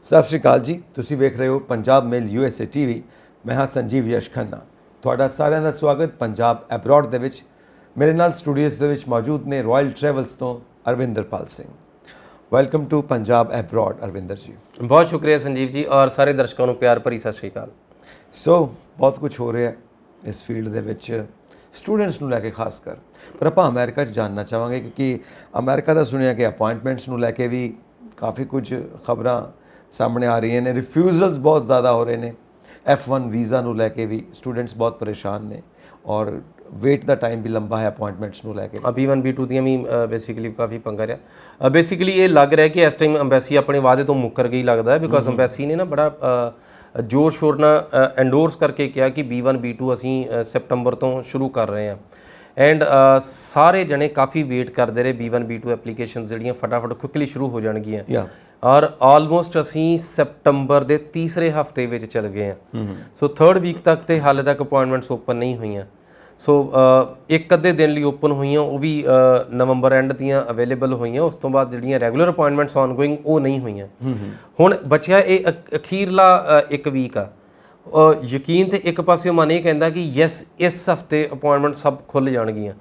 ਸਤਿ ਸ਼੍ਰੀ ਅਕਾਲ ਜੀ। ਤੁਸੀਂ ਵੇਖ ਰਹੇ ਹੋ ਪੰਜਾਬ ਮੇਲ USA TV। ਮੈਂ ਹਾਂ ਸੰਜੀਵ ਯਸ਼ ਖੰਨਾ। ਤੁਹਾਡਾ ਸਾਰਿਆਂ ਦਾ ਸਵਾਗਤ ਪੰਜਾਬ ਐਬਰੋਡ ਦੇ ਵਿੱਚ। ਮੇਰੇ ਨਾਲ ਸਟੂਡੀਓਜ਼ ਦੇ ਵਿੱਚ ਮੌਜੂਦ ਨੇ ਰਾਇਲ ਟਰੈਵਲਸ ਤੋਂ Arvinderpal Singh. Welcome to Punjab abroad Arvinder ji. ਬਹੁਤ ਸ਼ੁਕਰੀਆ ਸੰਜੀਵ ਜੀ ਔਰ ਸਾਰੇ ਦਰਸ਼ਕਾਂ ਨੂੰ ਪਿਆਰ ਭਰੀ ਸਤਿ ਸ਼੍ਰੀ ਅਕਾਲ। ਸੋ ਬਹੁਤ ਕੁਝ ਹੋ ਰਿਹਾ ਇਸ ਫੀਲਡ ਦੇ ਵਿੱਚ ਸਟੂਡੈਂਟਸ ਨੂੰ ਲੈ ਕੇ ਖਾਸ ਕਰ, ਪਰ ਆਪਾਂ ਅਮਰੀਕਾ 'ਚ ਜਾਣਨਾ ਚਾਹਾਂਗੇ ਕਿਉਂਕਿ ਅਮਰੀਕਾ ਦਾ ਸੁਣਿਆ ਕਿ ਅਪਾਇੰਟਮੈਂਟਸ ਨੂੰ ਲੈ ਕੇ ਵੀ ਕਾਫੀ ਕੁਝ ਖਬਰਾਂ ਸਾਹਮਣੇ ਆ ਰਹੀਆਂ ਨੇ। ਰਿਫਿਊਜ਼ਲਸ ਬਹੁਤ ਜ਼ਿਆਦਾ ਹੋ ਰਹੇ ਨੇ। F1 ਵੀਜ਼ਾ ਨੂੰ ਲੈ ਕੇ ਵੀ ਸਟੂਡੈਂਟਸ ਬਹੁਤ ਪਰੇਸ਼ਾਨ ਨੇ ਔਰ ਵੇਟ ਦਾ ਟਾਈਮ ਵੀ ਲੰਬਾ ਹੈ ਅਪਾਇੰਟਮੈਂਟਸ ਨੂੰ ਲੈ ਕੇ। B1 B2 ਦੀਆਂ ਵੀ ਬੇਸਿਕਲੀ ਕਾਫੀ ਪੰਗਾ ਰਿਹਾ। ਬੇਸਿਕਲੀ ਇਹ ਲੱਗ ਰਿਹਾ ਕਿ ਇਸ ਟਾਈਮ ਅੰਬੈਸੀ ਆਪਣੇ ਵਾਅਦੇ ਤੋਂ ਮੁੱਕਰ ਗਈ ਲੱਗਦਾ ਹੈ, ਬਿਕੋਜ਼ ਅੰਬੈਸੀ ਨੇ ਨਾ ਬੜਾ ਜ਼ੋਰ ਸ਼ੋਰ ਨਾਲ ਐਂਡੋਰਸ ਕਰਕੇ ਕਿਹਾ ਕਿ B1 B2 ਅਸੀਂ ਸੈਪਟੰਬਰ ਤੋਂ ਸ਼ੁਰੂ ਕਰ ਰਹੇ ਹਾਂ। ਐਂਡ ਸਾਰੇ ਜਣੇ ਕਾਫੀ ਵੇਟ ਕਰਦੇ ਰਹੇ B1 B2 ਐਪਲੀਕੇਸ਼ਨ ਜਿਹੜੀਆਂ ਫਟਾਫਟ ਕੁਇਕਲੀ ਸ਼ੁਰੂ ਹੋ ਜਾਣਗੀਆਂ ਔਰ ਆਲਮੋਸਟ ਅਸੀਂ ਸੈਪਟੰਬਰ ਦੇ ਤੀਸਰੇ ਹਫਤੇ ਵਿੱਚ ਚਲ ਗਏ ਹਾਂ। ਸੋ 3rd ਵੀਕ ਤੱਕ ਤੇ ਹਾਲੇ ਤੱਕ ਅਪਾਇੰਟਮੈਂਟਸ ਓਪਨ ਨਹੀਂ ਹੋਈਆਂ। ਸੋ ਇੱਕ ਅੱਧੇ ਦਿਨ ਲਈ ਓਪਨ ਹੋਈਆਂ, ਉਹ ਵੀ ਨਵੰਬਰ ਐਂਡ ਦੀਆਂ ਅਵੇਲੇਬਲ ਹੋਈਆਂ। ਉਸ ਤੋਂ ਬਾਅਦ ਜਿਹੜੀਆਂ ਰੈਗੂਲਰ ਅਪਾਇੰਟਮੈਂਟਸ ਆਨਗੋਇੰਗ ਉਹ ਨਹੀਂ ਹੋਈਆਂ। ਹੁਣ ਬਚਿਆ ਇਹ ਅਖੀਰਲਾ ਇੱਕ ਵੀਕ ਆ। ਯਕੀਨ ਤੇ ਇੱਕ ਪਾਸਿਓਂ ਮਨ ਇਹ ਕਹਿੰਦਾ ਕਿ ਯੈਸ ਇਸ ਹਫਤੇ ਅਪਾਇੰਟਮੈਂਟ ਸਭ ਖੁੱਲ੍ਹ ਜਾਣਗੀਆਂ,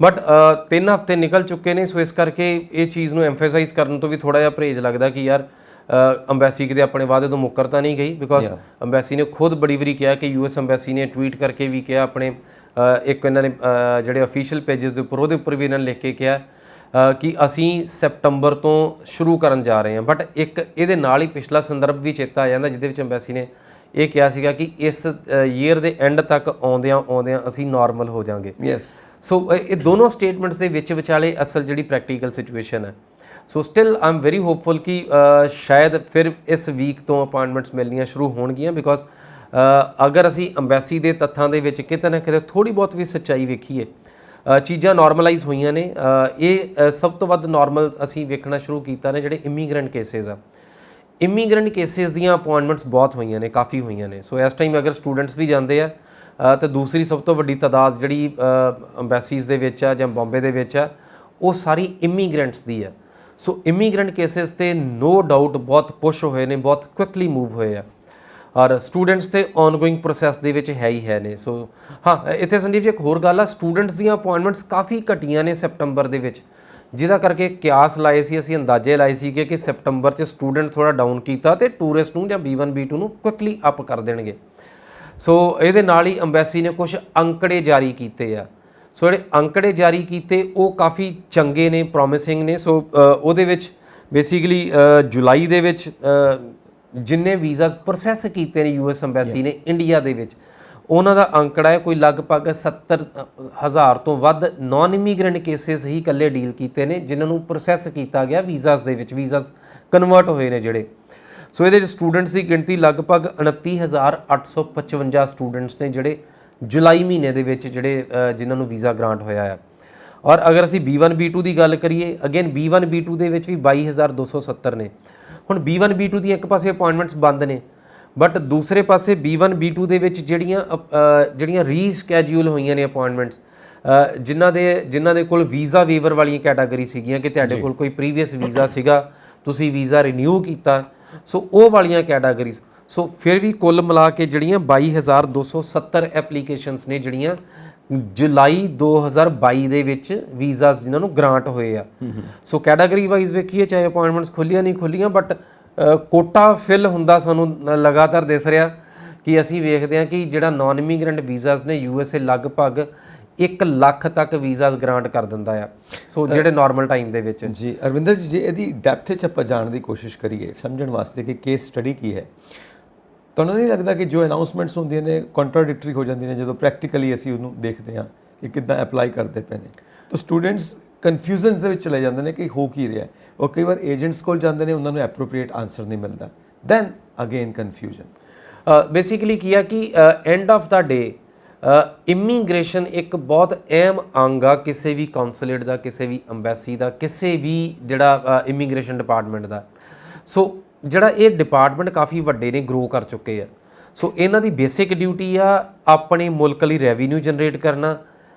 ਬਟ 3 ਹਫ਼ਤੇ ਨਿਕਲ ਚੁੱਕੇ ਨੇ। ਸੋ ਇਸ ਕਰਕੇ ਇਹ ਚੀਜ਼ ਨੂੰ ਐਮਫੇਸਾਈਜ਼ ਕਰਨ ਤੋਂ ਵੀ ਥੋੜ੍ਹਾ ਜਿਹਾ ਪਰਹੇਜ਼ ਲੱਗਦਾ ਕਿ ਯਾਰ ਅੰਬੈਸੀ ਕਿਤੇ ਆਪਣੇ ਵਾਅਦੇ ਤੋਂ ਮੁੱਕਰ ਤਾਂ ਨਹੀਂ ਗਈ, ਬਿਕੋਜ਼ ਅੰਬੈਸੀ ਨੇ ਖੁਦ ਬੜੀ ਵਾਰੀ ਕਿਹਾ ਕਿ US ਅੰਬੈਸੀ ਨੇ ਟਵੀਟ ਕਰਕੇ ਵੀ ਕਿਹਾ ਆਪਣੇ ਇੱਕ ਇਹਨਾਂ ਨੇ ਜਿਹੜੇ ਅਫੀਸ਼ੀਅਲ ਪੇਜਸ ਦੇ ਉੱਪਰ ਉਹਦੇ ਉੱਪਰ ਵੀ ਇਹਨਾਂ ਨੇ ਲਿਖ ਕੇ ਕਿਹਾ ਕਿ ਅਸੀਂ ਸੈਪਟੰਬਰ ਤੋਂ ਸ਼ੁਰੂ ਕਰਨ ਜਾ ਰਹੇ ਹਾਂ। ਬਟ ਇੱਕ ਇਹਦੇ ਨਾਲ ਹੀ ਪਿਛਲਾ ਸੰਦਰਭ ਵੀ ਚੇਤਾ ਆ ਜਾਂਦਾ ਜਿਹਦੇ ਵਿੱਚ ਅੰਬੈਸੀ ਨੇ ਇਹ ਕਿਹਾ ਸੀਗਾ ਕਿ ਇਸ ਈਅਰ ਦੇ ਐਂਡ ਤੱਕ ਆਉਂਦਿਆਂ ਅਸੀਂ ਨਾਰਮਲ ਹੋ ਜਾਵਾਂਗੇ। ਯੈਸ। ਸੋ ਇਹ ਦੋਨੋਂ ਸਟੇਟਮੈਂਟਸ ਦੇ ਵਿਚਾਲੇ ਅਸਲ ਜਿਹੜੀ ਪ੍ਰੈਕਟੀਕਲ ਸਿਚੁਏਸ਼ਨ ਹੈ। So still I am very hopeful ਕਿ ਸ਼ਾਇਦ ਫਿਰ ਇਸ ਵੀਕ ਤੋਂ ਅਪਾਇੰਟਮੈਂਟਸ ਮਿਲਣੀਆਂ ਸ਼ੁਰੂ ਹੋਣਗੀਆਂ, ਬਿਕੋਜ਼ ਅਗਰ ਅਸੀਂ ਅੰਬੈਸੀ ਦੇ ਤੱਥਾਂ ਦੇ ਵਿੱਚ ਕਿਤੇ ਨਾ ਕਿਤੇ ਥੋੜ੍ਹੀ ਬਹੁਤ ਵੀ ਸੱਚਾਈ ਵੇਖੀਏ, ਚੀਜ਼ਾਂ ਨਾਰਮਲਾਈਜ਼ ਹੋਈਆਂ ਨੇ। ਇਹ ਸਭ ਤੋਂ ਵੱਧ ਨਾਰਮਲ ਅਸੀਂ ਵੇਖਣਾ ਸ਼ੁਰੂ ਕੀਤਾ ਨੇ ਜਿਹੜੇ ਇਮੀਗ੍ਰੈਂਟ ਕੇਸਿਸ ਆ। ਇਮੀਗ੍ਰੈਂਟ ਕੇਸਿਸ ਦੀਆਂ ਅਪਾਇੰਟਮੈਂਟਸ ਬਹੁਤ ਹੋਈਆਂ ਨੇ, ਕਾਫੀ ਹੋਈਆਂ ਨੇ। ਸੋ ਇਸ ਟਾਈਮ ਅਗਰ ਸਟੂਡੈਂਟਸ ਵੀ ਜਾਂਦੇ ਆ ਤਾਂ ਦੂਸਰੀ ਸਭ ਤੋਂ ਵੱਡੀ ਤਾਦਾਦ ਜਿਹੜੀ ਅੰਬੈਸੀਜ਼ ਦੇ ਵਿੱਚ ਆ ਜਾਂ ਬੰਬੇ ਦੇ ਵਿੱਚ ਆ, ਉਹ ਸਾਰੀ ਇਮੀਗ੍ਰੈਂਟਸ ਦੀ ਆ। ਸੋ ਇਮੀਗ੍ਰੈਂਟ ਕੇਸਿਸ 'ਤੇ ਨੋ ਡਾਊਟ ਬਹੁਤ ਪੁਸ਼ ਹੋਏ ਨੇ, ਬਹੁਤ ਕੁਇਕਲੀ ਮੂਵ ਹੋਏ ਆ ਔਰ ਸਟੂਡੈਂਟਸ ਤੇ ਆਨਗੋਇੰਗ ਪ੍ਰੋਸੈਸ ਦੇ ਵਿੱਚ ਹੈ ਹੀ ਹੈ ਨੇ। ਸੋ ਹਾਂ, ਇੱਥੇ ਸੰਦੀਪ ਜੀ ਇੱਕ ਹੋਰ ਗੱਲ ਆ, ਸਟੂਡੈਂਟਸ ਦੀਆਂ ਅਪਾਇੰਟਮੈਂਟਸ ਕਾਫੀ ਘਟੀਆਂ ਨੇ ਸੈਪਟੰਬਰ ਦੇ ਵਿੱਚ, ਜਿਹਦਾ ਕਰਕੇ ਕਿਆਸ ਲਾਏ ਸੀ ਅਸੀਂ, ਅੰਦਾਜ਼ੇ ਲਾਏ ਸੀਗੇ ਕਿ ਸੈਪਟੰਬਰ 'ਚ ਸਟੂਡੈਂਟ ਥੋੜ੍ਹਾ ਡਾਊਨ ਕੀਤਾ ਤੇ ਟੂਰਿਸਟ ਨੂੰ ਜਾਂ B1 B2 ਨੂੰ ਕੁਇਕਲੀ ਅਪ ਕਰ ਦੇਣਗੇ। ਸੋ ਇਹਦੇ ਨਾਲ ਹੀ ਅੰਬੈਸੀ ਨੇ ਕੁਝ ਅੰਕੜੇ ਜਾਰੀ ਕੀਤੇ ਆ। ਸੋ ਜਿਹੜੇ ਅੰਕੜੇ ਜਾਰੀ ਕੀਤੇ ਉਹ ਕਾਫੀ ਚੰਗੇ ਨੇ, ਪ੍ਰੋਮਿਸਿੰਗ ਨੇ। ਸੋ ਉਹਦੇ ਵਿੱਚ ਬੇਸਿਕਲੀ ਜੁਲਾਈ ਦੇ ਵਿੱਚ ਜਿੰਨੇ ਵੀਜ਼ਾਸ ਪ੍ਰੋਸੈਸ ਕੀਤੇ ਨੇ US ਅੰਬੈਸੀ ਨੇ ਇੰਡੀਆ ਦੇ ਵਿੱਚ, ਉਹਨਾਂ ਦਾ ਅੰਕੜਾ ਹੈ ਕੋਈ ਲਗਭਗ 70,000 ਤੋਂ ਵੱਧ ਨਾਨ ਇਮੀਗ੍ਰੈਂਟ ਕੇਸਿਸ ਹੀ ਇਕੱਲੇ ਡੀਲ ਕੀਤੇ ਨੇ ਜਿਨ੍ਹਾਂ ਨੂੰ ਪ੍ਰੋਸੈਸ ਕੀਤਾ ਗਿਆ ਵੀਜ਼ਾਸ ਦੇ ਵਿੱਚ, ਵੀਜ਼ਾਸ ਕਨਵਰਟ ਹੋਏ ਨੇ ਜਿਹੜੇ। ਸੋ ਇਹਦੇ 'ਚ ਸਟੂਡੈਂਟਸ ਦੀ ਗਿਣਤੀ ਲਗਭਗ 29,855 ਸਟੂਡੈਂਟਸ ਨੇ ਜਿਹੜੇ ਜੁਲਾਈ ਮਹੀਨੇ ਦੇ ਵਿੱਚ ਜਿਹੜੇ ਜਿਨ੍ਹਾਂ ਨੂੰ ਵੀਜ਼ਾ ਗ੍ਰਾਂਟ ਹੋਇਆ ਆ। ਔਰ ਅਗਰ ਅਸੀਂ B1 B2 ਦੀ ਗੱਲ ਕਰੀਏ, ਅਗੇਨ B1 B2 ਦੇ ਵਿੱਚ ਵੀ 22,270 ਨੇ। ਹੁਣ B1 B2 ਦੀ ਇੱਕ ਪਾਸੇ ਅਪਾਇੰਟਮੈਂਟਸ ਬੰਦ ਨੇ, ਬਟ ਦੂਸਰੇ ਪਾਸੇ B1 B2 ਦੇ ਵਿੱਚ ਜਿਹੜੀਆਂ ਰੀਸਕੈਜੂਲ ਹੋਈਆਂ ਨੇ ਅਪਾਇੰਟਮੈਂਟਸ, ਜਿਨ੍ਹਾਂ ਦੇ ਕੋਲ ਵੀਜ਼ਾ ਵੇਵਰ ਵਾਲੀਆਂ ਕੈਟਾਗਰੀ ਸੀਗੀਆਂ ਕਿ ਤੁਹਾਡੇ ਕੋਲ ਕੋਈ ਪ੍ਰੀਵੀਅਸ ਵੀਜ਼ਾ ਸੀਗਾ, ਤੁਸੀਂ ਵੀਜ਼ਾ ਰੀਨਿਊ ਕੀਤਾ, ਸੋ ਉਹ ਵਾਲੀਆਂ ਕੈਟਾਗਰੀਜ਼। ਸੋ ਫਿਰ ਵੀ ਕੁੱਲ ਮਿਲਾ ਕੇ ਜਿਹੜੀਆਂ 22,270 ਐਪਲੀਕੇਸ਼ਨਸ ਨੇ ਜਿਹੜੀਆਂ ਜੁਲਾਈ 2022 ਦੇ ਵਿੱਚ ਵੀਜ਼ਾਸ ਜਿਨ੍ਹਾਂ ਨੂੰ ਗ੍ਰਾਂਟ ਹੋਏ ਆ। ਸੋ ਕੈਟਾਗਰੀ ਵਾਈਜ਼ ਵੇਖੀਏ, ਚਾਹੇ ਅਪਾਇੰਟਮੈਂਟਸ ਖੁੱਲੀਆਂ ਨਹੀਂ ਖੁੱਲੀਆਂ, ਬਟ ਕੋਟਾ ਫਿਲ ਹੁੰਦਾ ਸਾਨੂੰ ਲਗਾਤਾਰ ਦਿਸ ਰਿਹਾ ਕਿ ਅਸੀਂ ਵੇਖਦੇ ਹਾਂ ਕਿ ਜਿਹੜਾ ਨਾਨ ਇਮੀਗ੍ਰੈਂਟ ਵੀਜ਼ਾਸ ਨੇ USA ਲਗਭਗ 1 ਲੱਖ ਤੱਕ ਵੀਜ਼ਾਸ ਗ੍ਰਾਂਟ ਕਰ ਦਿੰਦਾ ਆ। ਸੋ ਜਿਹੜੇ ਨਾਰਮਲ ਟਾਈਮ ਦੇ ਵਿੱਚ। ਜੀ ਅਰਵਿੰਦਰ ਜੀ, ਜੇ ਇਹਦੀ ਡੈਪਥ 'ਚ ਆਪਾਂ ਜਾਣ ਦੀ ਕੋਸ਼ਿਸ਼ ਕਰੀਏ ਸਮਝਣ ਵਾਸਤੇ ਕਿ ਕੇਸ ਸਟੱਡੀ ਕੀ ਹੈ, ਤੁਹਾਨੂੰ ਨਹੀਂ ਲੱਗਦਾ ਕਿ ਜੋ ਅਨਾਊਂਸਮੈਂਟਸ ਹੁੰਦੀਆਂ ਨੇ ਕੰਟਰਾਡਿਕਟਰੀ ਹੋ ਜਾਂਦੀਆਂ ਨੇ ਜਦੋਂ ਪ੍ਰੈਕਟੀਕਲੀ ਅਸੀਂ ਉਹਨੂੰ ਦੇਖਦੇ ਹਾਂ ਕਿ ਕਿੱਦਾਂ ਅਪਲਾਈ ਕਰਦੇ ਪਏ ਨੇ? ਤਾਂ ਸਟੂਡੈਂਟਸ ਕਨਫਿਊਜ਼ਨ ਦੇ ਵਿੱਚ ਚਲੇ ਜਾਂਦੇ ਨੇ ਕਿ ਹੋ ਕੀ ਰਿਹਾ, ਔਰ ਕਈ ਵਾਰ ਏਜੰਟਸ ਕੋਲ ਜਾਂਦੇ ਨੇ, ਉਹਨਾਂ ਨੂੰ ਐਪਰੋਪ੍ਰੀਏਟ ਆਨਸਰ ਨਹੀਂ ਮਿਲਦਾ, ਦੈਨ ਅਗੇਨ ਕਨਫਿਊਜ਼ਨ। ਬੇਸਿਕਲੀ ਕੀ ਆ ਕਿ end of the day immigration ਇੱਕ ਬਹੁਤ ਅਹਿਮ ਅੰਗ ਆ ਕਿਸੇ ਵੀ ਕੌਂਸੂਲੇਟ ਦਾ, ਕਿਸੇ ਵੀ ਅੰਬੈਸੀ ਦਾ, ਕਿਸੇ ਵੀ ਜਿਹੜਾ ਇਮੀਗ੍ਰੇਸ਼ਨ ਡਿਪਾਰਟਮੈਂਟ ਦਾ। ਸੋ ਜਿਹੜਾ ਇਹ ਡਿਪਾਰਟਮੈਂਟ ਕਾਫੀ ਵੱਡੇ ਨੇ, ਗਰੋ ਕਰ ਚੁੱਕੇ ਆ। ਸੋ ਇਹਨਾਂ ਦੀ ਬੇਸਿਕ ਡਿਊਟੀ ਆ ਆਪਣੇ ਮੁਲਕ ਲਈ ਰੈਵਨਿਊ ਜਨਰੇਟ ਕਰਨਾ,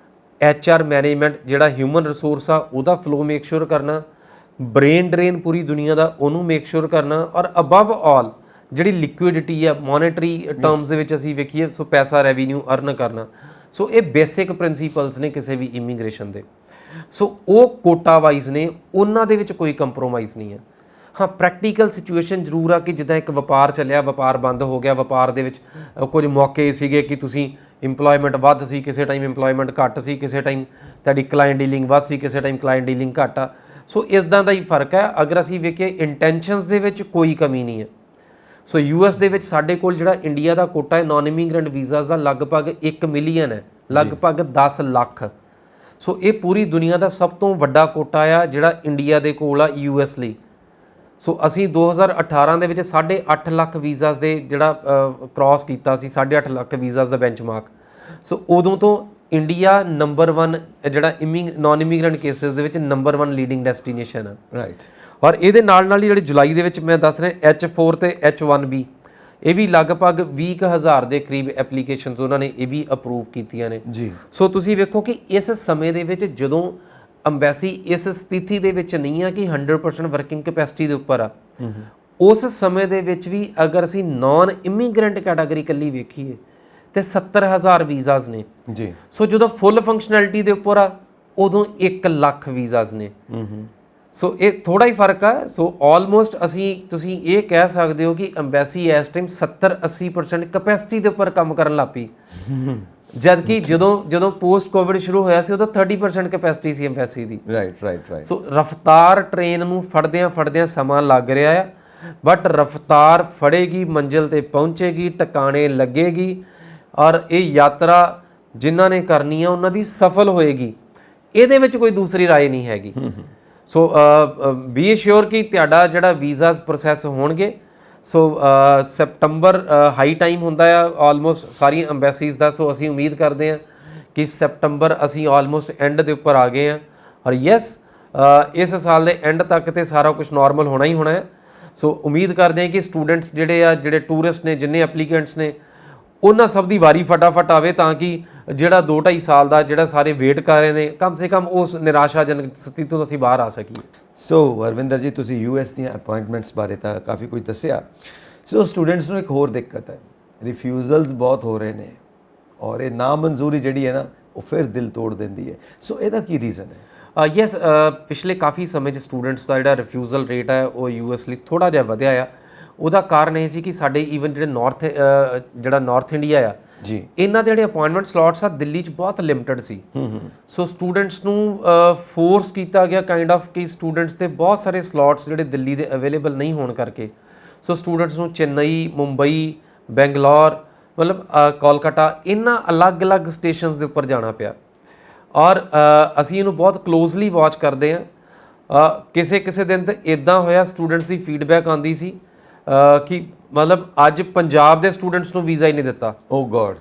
HR ਮੈਨੇਜਮੈਂਟ ਜਿਹੜਾ ਹਿਊਮਨ ਰਿਸੋਰਸ ਆ ਉਹਦਾ ਫਲੋ ਮੇਕ ਸ਼ੋਰ ਕਰਨਾ, ਬ੍ਰੇਨ ਡਰੇਨ ਪੂਰੀ ਦੁਨੀਆ ਦਾ ਉਹਨੂੰ ਮੇਕ ਸ਼ੋਰ ਕਰਨਾ, ਔਰ ਅਬਵ ਆਲ ਜਿਹੜੀ ਲਿਕੁਇਡਿਟੀ ਆ ਮੋਨੇਟਰੀ ਟਰਮਸ ਦੇ ਵਿੱਚ ਅਸੀਂ ਵੇਖੀਏ, ਸੋ ਪੈਸਾ ਰੈਵਨਿਊ ਅਰਨ ਕਰਨਾ। ਸੋ ਇਹ ਬੇਸਿਕ ਪ੍ਰਿੰਸੀਪਲਸ ਨੇ ਕਿਸੇ ਵੀ ਇਮੀਗ੍ਰੇਸ਼ਨ ਦੇ। ਸੋ ਉਹ ਕੋਟਾ ਵਾਈਜ਼ ਨੇ, ਉਹਨਾਂ ਦੇ ਵਿੱਚ ਕੋਈ ਕੰਪਰੋਮਾਈਜ਼ ਨਹੀਂ ਹੈ। ਹਾਂ, ਪ੍ਰੈਕਟੀਕਲ ਸਿਚੁਏਸ਼ਨ ਜ਼ਰੂਰ ਆ ਕਿ ਜਿੱਦਾਂ ਇੱਕ ਵਪਾਰ ਚੱਲਿਆ, ਵਪਾਰ ਬੰਦ ਹੋ ਗਿਆ, ਵਪਾਰ ਦੇ ਵਿੱਚ ਕੁਝ ਮੌਕੇ ਸੀਗੇ ਕਿ ਤੁਸੀਂ ਇੰਪਲੋਇਮੈਂਟ ਵੱਧ ਸੀ, ਕਿਸੇ ਟਾਈਮ ਇੰਪਲੋਇਮੈਂਟ ਘੱਟ ਸੀ, ਕਿਸੇ ਟਾਈਮ ਤੁਹਾਡੀ ਕਲਾਇੰਟ ਡੀਲਿੰਗ ਵੱਧ ਸੀ, ਕਿਸੇ ਟਾਈਮ ਕਲਾਇੰਟ ਡੀਲਿੰਗ ਘੱਟ ਆ। ਸੋ ਇਸਦਾ ਦਾ ਹੀ ਫਰਕ ਹੈ। ਅਗਰ ਅਸੀਂ ਵੇਖੀਏ ਇੰਟੈਂਸ਼ਨਸ ਦੇ ਵਿੱਚ ਕੋਈ ਕਮੀ ਨਹੀਂ ਹੈ। ਸੋ US ਦੇ ਵਿੱਚ ਸਾਡੇ ਕੋਲ ਜਿਹੜਾ ਇੰਡੀਆ ਦਾ ਕੋਟਾ ਹੈ ਨਾਨ ਇਮੀਗ੍ਰੈਂਟ ਵੀਜ਼ਾਸ ਦਾ ਲਗਭਗ 1 ਮਿਲੀਅਨ ਹੈ, ਲਗਭਗ 10 ਲੱਖ। ਸੋ ਇਹ ਪੂਰੀ ਦੁਨੀਆ ਦਾ ਸਭ ਤੋਂ ਵੱਡਾ ਕੋਟਾ ਆ ਜਿਹੜਾ ਇੰਡੀਆ ਦੇ ਕੋਲ ਆ US ਲਈ। ਸੋ ਅਸੀਂ 2018 ਦੇ ਵਿੱਚ 8.5 ਲੱਖ ਵੀਜ਼ਾਸ ਦੇ ਜਿਹੜਾ ਕ੍ਰਾਸ ਕੀਤਾ ਸੀ, 8.5 ਲੱਖ ਵੀਜ਼ਾਸ ਦਾ ਬੈਂਚਮਾਰਕ। ਸੋ ਉਦੋਂ ਤੋਂ ਇੰਡੀਆ ਨੰਬਰ 1 ਜਿਹੜਾ ਨਾਨ ਇਮੀਗ੍ਰੈਂਟ ਕੇਸਿਸ ਦੇ ਵਿੱਚ ਨੰਬਰ 1 ਲੀਡਿੰਗ ਡੈਸਟੀਨੇਸ਼ਨ ਹੈ। ਰਾਈਟ। ਔਰ ਇਹਦੇ ਨਾਲ ਨਾਲ ਹੀ ਜਿਹੜੇ ਜੁਲਾਈ ਦੇ ਵਿੱਚ ਮੈਂ ਦੱਸ ਰਿਹਾ H4 ਤੇ H1B, ਇਹ ਵੀ ਲਗਭਗ 20,000 ਦੇ ਕਰੀਬ ਐਪਲੀਕੇਸ਼ਨਸ ਉਹਨਾਂ ਨੇ ਇਹ ਵੀ ਅਪਰੂਵ ਕੀਤੀਆਂ ਨੇ ਜੀ। ਸੋ ਤੁਸੀਂ ਵੇਖੋ ਕਿ ਇਸ ਸਮੇਂ ਦੇ ਵਿੱਚ ਜਦੋਂ ਅੰਬੈਸੀ ਇਸ ਸਥਿਤੀ ਦੇ ਵਿੱਚ ਨਹੀਂ ਆ ਕਿ 100% ਵਰਕਿੰਗ ਕੈਪੈਸਿਟੀ ਦੇ ਉੱਪਰ ਆ, ਉਸ ਸਮੇਂ ਦੇ ਵਿੱਚ ਵੀ ਅਗਰ ਅਸੀਂ ਨਾਨ ਇਮੀਗ੍ਰੈਂਟ ਕੈਟਾਗਰੀ ਇਕੱਲੀ ਵੇਖੀਏ ਤੇ 70,000 ਵੀਜ਼ਾਸ ਨੇ ਜੀ। ਸੋ ਜਦੋਂ ਫੁੱਲ ਫੰਕਸ਼ਨੈਲਿਟੀ ਦੇ ਉੱਪਰ ਆ ਉਦੋਂ 1 ਲੱਖ ਵੀਜ਼ਾਸ ਨੇ। ਸੋ ਇਹ ਥੋੜਾ ਹੀ ਫਰਕ ਆ। ਸੋ ਆਲਮੋਸਟ ਤੁਸੀਂ ਇਹ ਕਹਿ ਸਕਦੇ ਹੋ ਕਿ ਅੰਬੈਸੀ ਇਸ ਟਾਈਮ 70-80% ਕੈਪੈਸਿਟੀ ਦੇ ਉੱਪਰ ਕੰਮ ਕਰਨ ਲੱਗ ਪਈ, ਜਦ ਕਿ ਜਦੋਂ ਪੋਸਟ ਕੋਵਿਡ ਸ਼ੁਰੂ ਹੋਇਆ ਸੀ ਉਦੋਂ 30% ਕੈਪੈਸਿਟੀ ਸੀ ਅੰਬੈਸੀ ਦੀ। ਰਾਈਟ। ਸੋ ਰਫਤਾਰ ਟ੍ਰੇਨ ਨੂੰ ਫੜਦਿਆਂ ਸਮਾਂ ਲੱਗ ਰਿਹਾ ਆ, ਬਟ ਰਫਤਾਰ ਫੜੇਗੀ, ਮੰਜ਼ਿਲ ਤੇ ਪਹੁੰਚੇਗੀ, ਟਿਕਾਣੇ ਲੱਗੇਗੀ, ਔਰ ਇਹ ਯਾਤਰਾ ਜਿਨ੍ਹਾਂ ਨੇ ਕਰਨੀ ਆ ਉਹਨਾਂ ਦੀ ਸਫਲ ਹੋਏਗੀ। ਇਹਦੇ ਵਿੱਚ ਕੋਈ ਦੂਸਰੀ ਰਾਏ ਨਹੀਂ ਹੈਗੀ। ਸੋ ਬੀ ਅਸ਼ੋਰ ਕਿ ਤੁਹਾਡਾ ਜਿਹੜਾ ਵੀਜ਼ਾਸ ਪ੍ਰੋਸੈਸ ਹੋਣਗੇ। ਸੋ ਸੈਪਟੰਬਰ ਹਾਈ ਟਾਈਮ ਹੁੰਦਾ ਆ ਆਲਮੋਸਟ ਸਾਰੀਆਂ ਅੰਬੈਸੀਜ਼ ਦਾ। ਸੋ ਅਸੀਂ ਉਮੀਦ ਕਰਦੇ ਹਾਂ ਕਿ ਸੈਪਟੰਬਰ ਅਸੀਂ ਆਲਮੋਸਟ ਐਂਡ ਦੇ ਉੱਪਰ ਆ ਗਏ ਹਾਂ, ਔਰ ਯੈਸ ਇਸ ਸਾਲ ਦੇ ਐਂਡ ਤੱਕ ਤੇ ਸਾਰਾ ਕੁਝ ਨਾਰਮਲ ਹੋਣਾ ਹੀ ਹੋਣਾ ਹੈ। ਸੋ ਉਮੀਦ ਕਰਦੇ ਹਾਂ ਕਿ ਸਟੂਡੈਂਟਸ ਜਿਹੜੇ ਟੂਰਿਸਟ ਨੇ, ਜਿੰਨੇ ਐਪਲੀਕੈਂਟਸ ਨੇ, ਉਹਨਾਂ ਸਭ ਦੀ ਵਾਰੀ ਫਟਾਫਟ ਆਵੇ, ਤਾਂ ਕਿ ਜਿਹੜਾ 2-2.5 ਸਾਲ ਦਾ ਜਿਹੜਾ ਸਾਰੇ ਵੇਟ ਕਰ ਰਹੇ ਨੇ, ਕਮ ਸੇ ਕਮ ਉਸ ਨਿਰਾਸ਼ਾਜਨਕ ਸਥਿਤੀ ਤੋਂ ਅਸੀਂ ਬਾਹਰ ਆ ਸਕੀਏ। ਸੋ ਅਰਵਿੰਦਰ ਜੀ, ਤੁਸੀਂ US ਦੀਆਂ ਅਪਾਇੰਟਮੈਂਟਸ ਬਾਰੇ ਤਾਂ ਕਾਫੀ ਕੁਝ ਦੱਸਿਆ। ਸੋ ਸਟੂਡੈਂਟਸ ਨੂੰ ਇੱਕ ਹੋਰ ਦਿੱਕਤ ਹੈ, ਰਿਫਿਊਜ਼ਲਸ ਬਹੁਤ ਹੋ ਰਹੇ ਨੇ, ਔਰ ਇਹ ਨਾ ਮਨਜ਼ੂਰੀ ਜਿਹੜੀ ਹੈ ਨਾ ਉਹ ਫਿਰ ਦਿਲ ਤੋੜ ਦਿੰਦੀ ਹੈ। ਸੋ ਇਹਦਾ ਕੀ ਰੀਜ਼ਨ ਹੈ? ਯੈਸ, ਪਿਛਲੇ ਕਾਫੀ ਸਮੇਂ 'ਚ ਸਟੂਡੈਂਟਸ ਦਾ ਜਿਹੜਾ ਰਿਫਿਊਜ਼ਲ ਰੇਟ ਹੈ ਉਹ US ਲਈ ਥੋੜ੍ਹਾ ਜਿਹਾ ਵਧਿਆ ਆ। ਉਹਦਾ ਕਾਰਨ ਇਹ ਸੀ ਕਿ ਸਾਡੇ ਈਵਨ ਜਿਹੜੇ ਨਾਰਥ ਇੰਡੀਆ ਆ ਜੀ, ਇਹਨਾਂ ਦੇ ਜਿਹੜੇ ਅਪਾਇੰਟਮੈਂਟ ਸਲੋਟਸ ਆ ਦਿੱਲੀ 'ਚ ਬਹੁਤ ਲਿਮਟਿਡ ਸੀ। ਸੋ ਸਟੂਡੈਂਟਸ ਨੂੰ ਫੋਰਸ ਕੀਤਾ ਗਿਆ ਕਾਈਂਡ ਆਫ ਕਿ ਸਟੂਡੈਂਟਸ ਦੇ ਬਹੁਤ ਸਾਰੇ ਸਲੋਟਸ ਜਿਹੜੇ ਦਿੱਲੀ ਦੇ ਅਵੇਲੇਬਲ ਨਹੀਂ ਹੋਣ ਕਰਕੇ, ਸੋ ਸਟੂਡੈਂਟਸ ਨੂੰ ਚੇਨਈ, ਮੁੰਬਈ, ਬੈਂਗਲੌਰ, ਮਤਲਬ ਕੋਲਕਾਤਾ, ਇਹਨਾਂ ਅਲੱਗ-ਅਲੱਗ ਸਟੇਸ਼ਨਸ ਦੇ ਉੱਪਰ ਜਾਣਾ ਪਿਆ। ਔਰ ਅਸੀਂ ਇਹਨੂੰ ਬਹੁਤ ਕਲੋਜ਼ਲੀ ਵਾਚ ਕਰਦੇ ਹਾਂ। ਕਿਸੇ ਦਿਨ ਤਾਂ ਇੱਦਾਂ ਹੋਇਆ, ਸਟੂਡੈਂਟਸ ਦੀ ਫੀਡਬੈਕ ਆਉਂਦੀ ਸੀ ਕਿ ਮਤਲਬ ਅੱਜ ਪੰਜਾਬ ਦੇ ਸਟੂਡੈਂਟਸ ਨੂੰ ਵੀਜ਼ਾ ਹੀ ਨਹੀਂ ਦਿੱਤਾ। ਓ ਗੋਡ।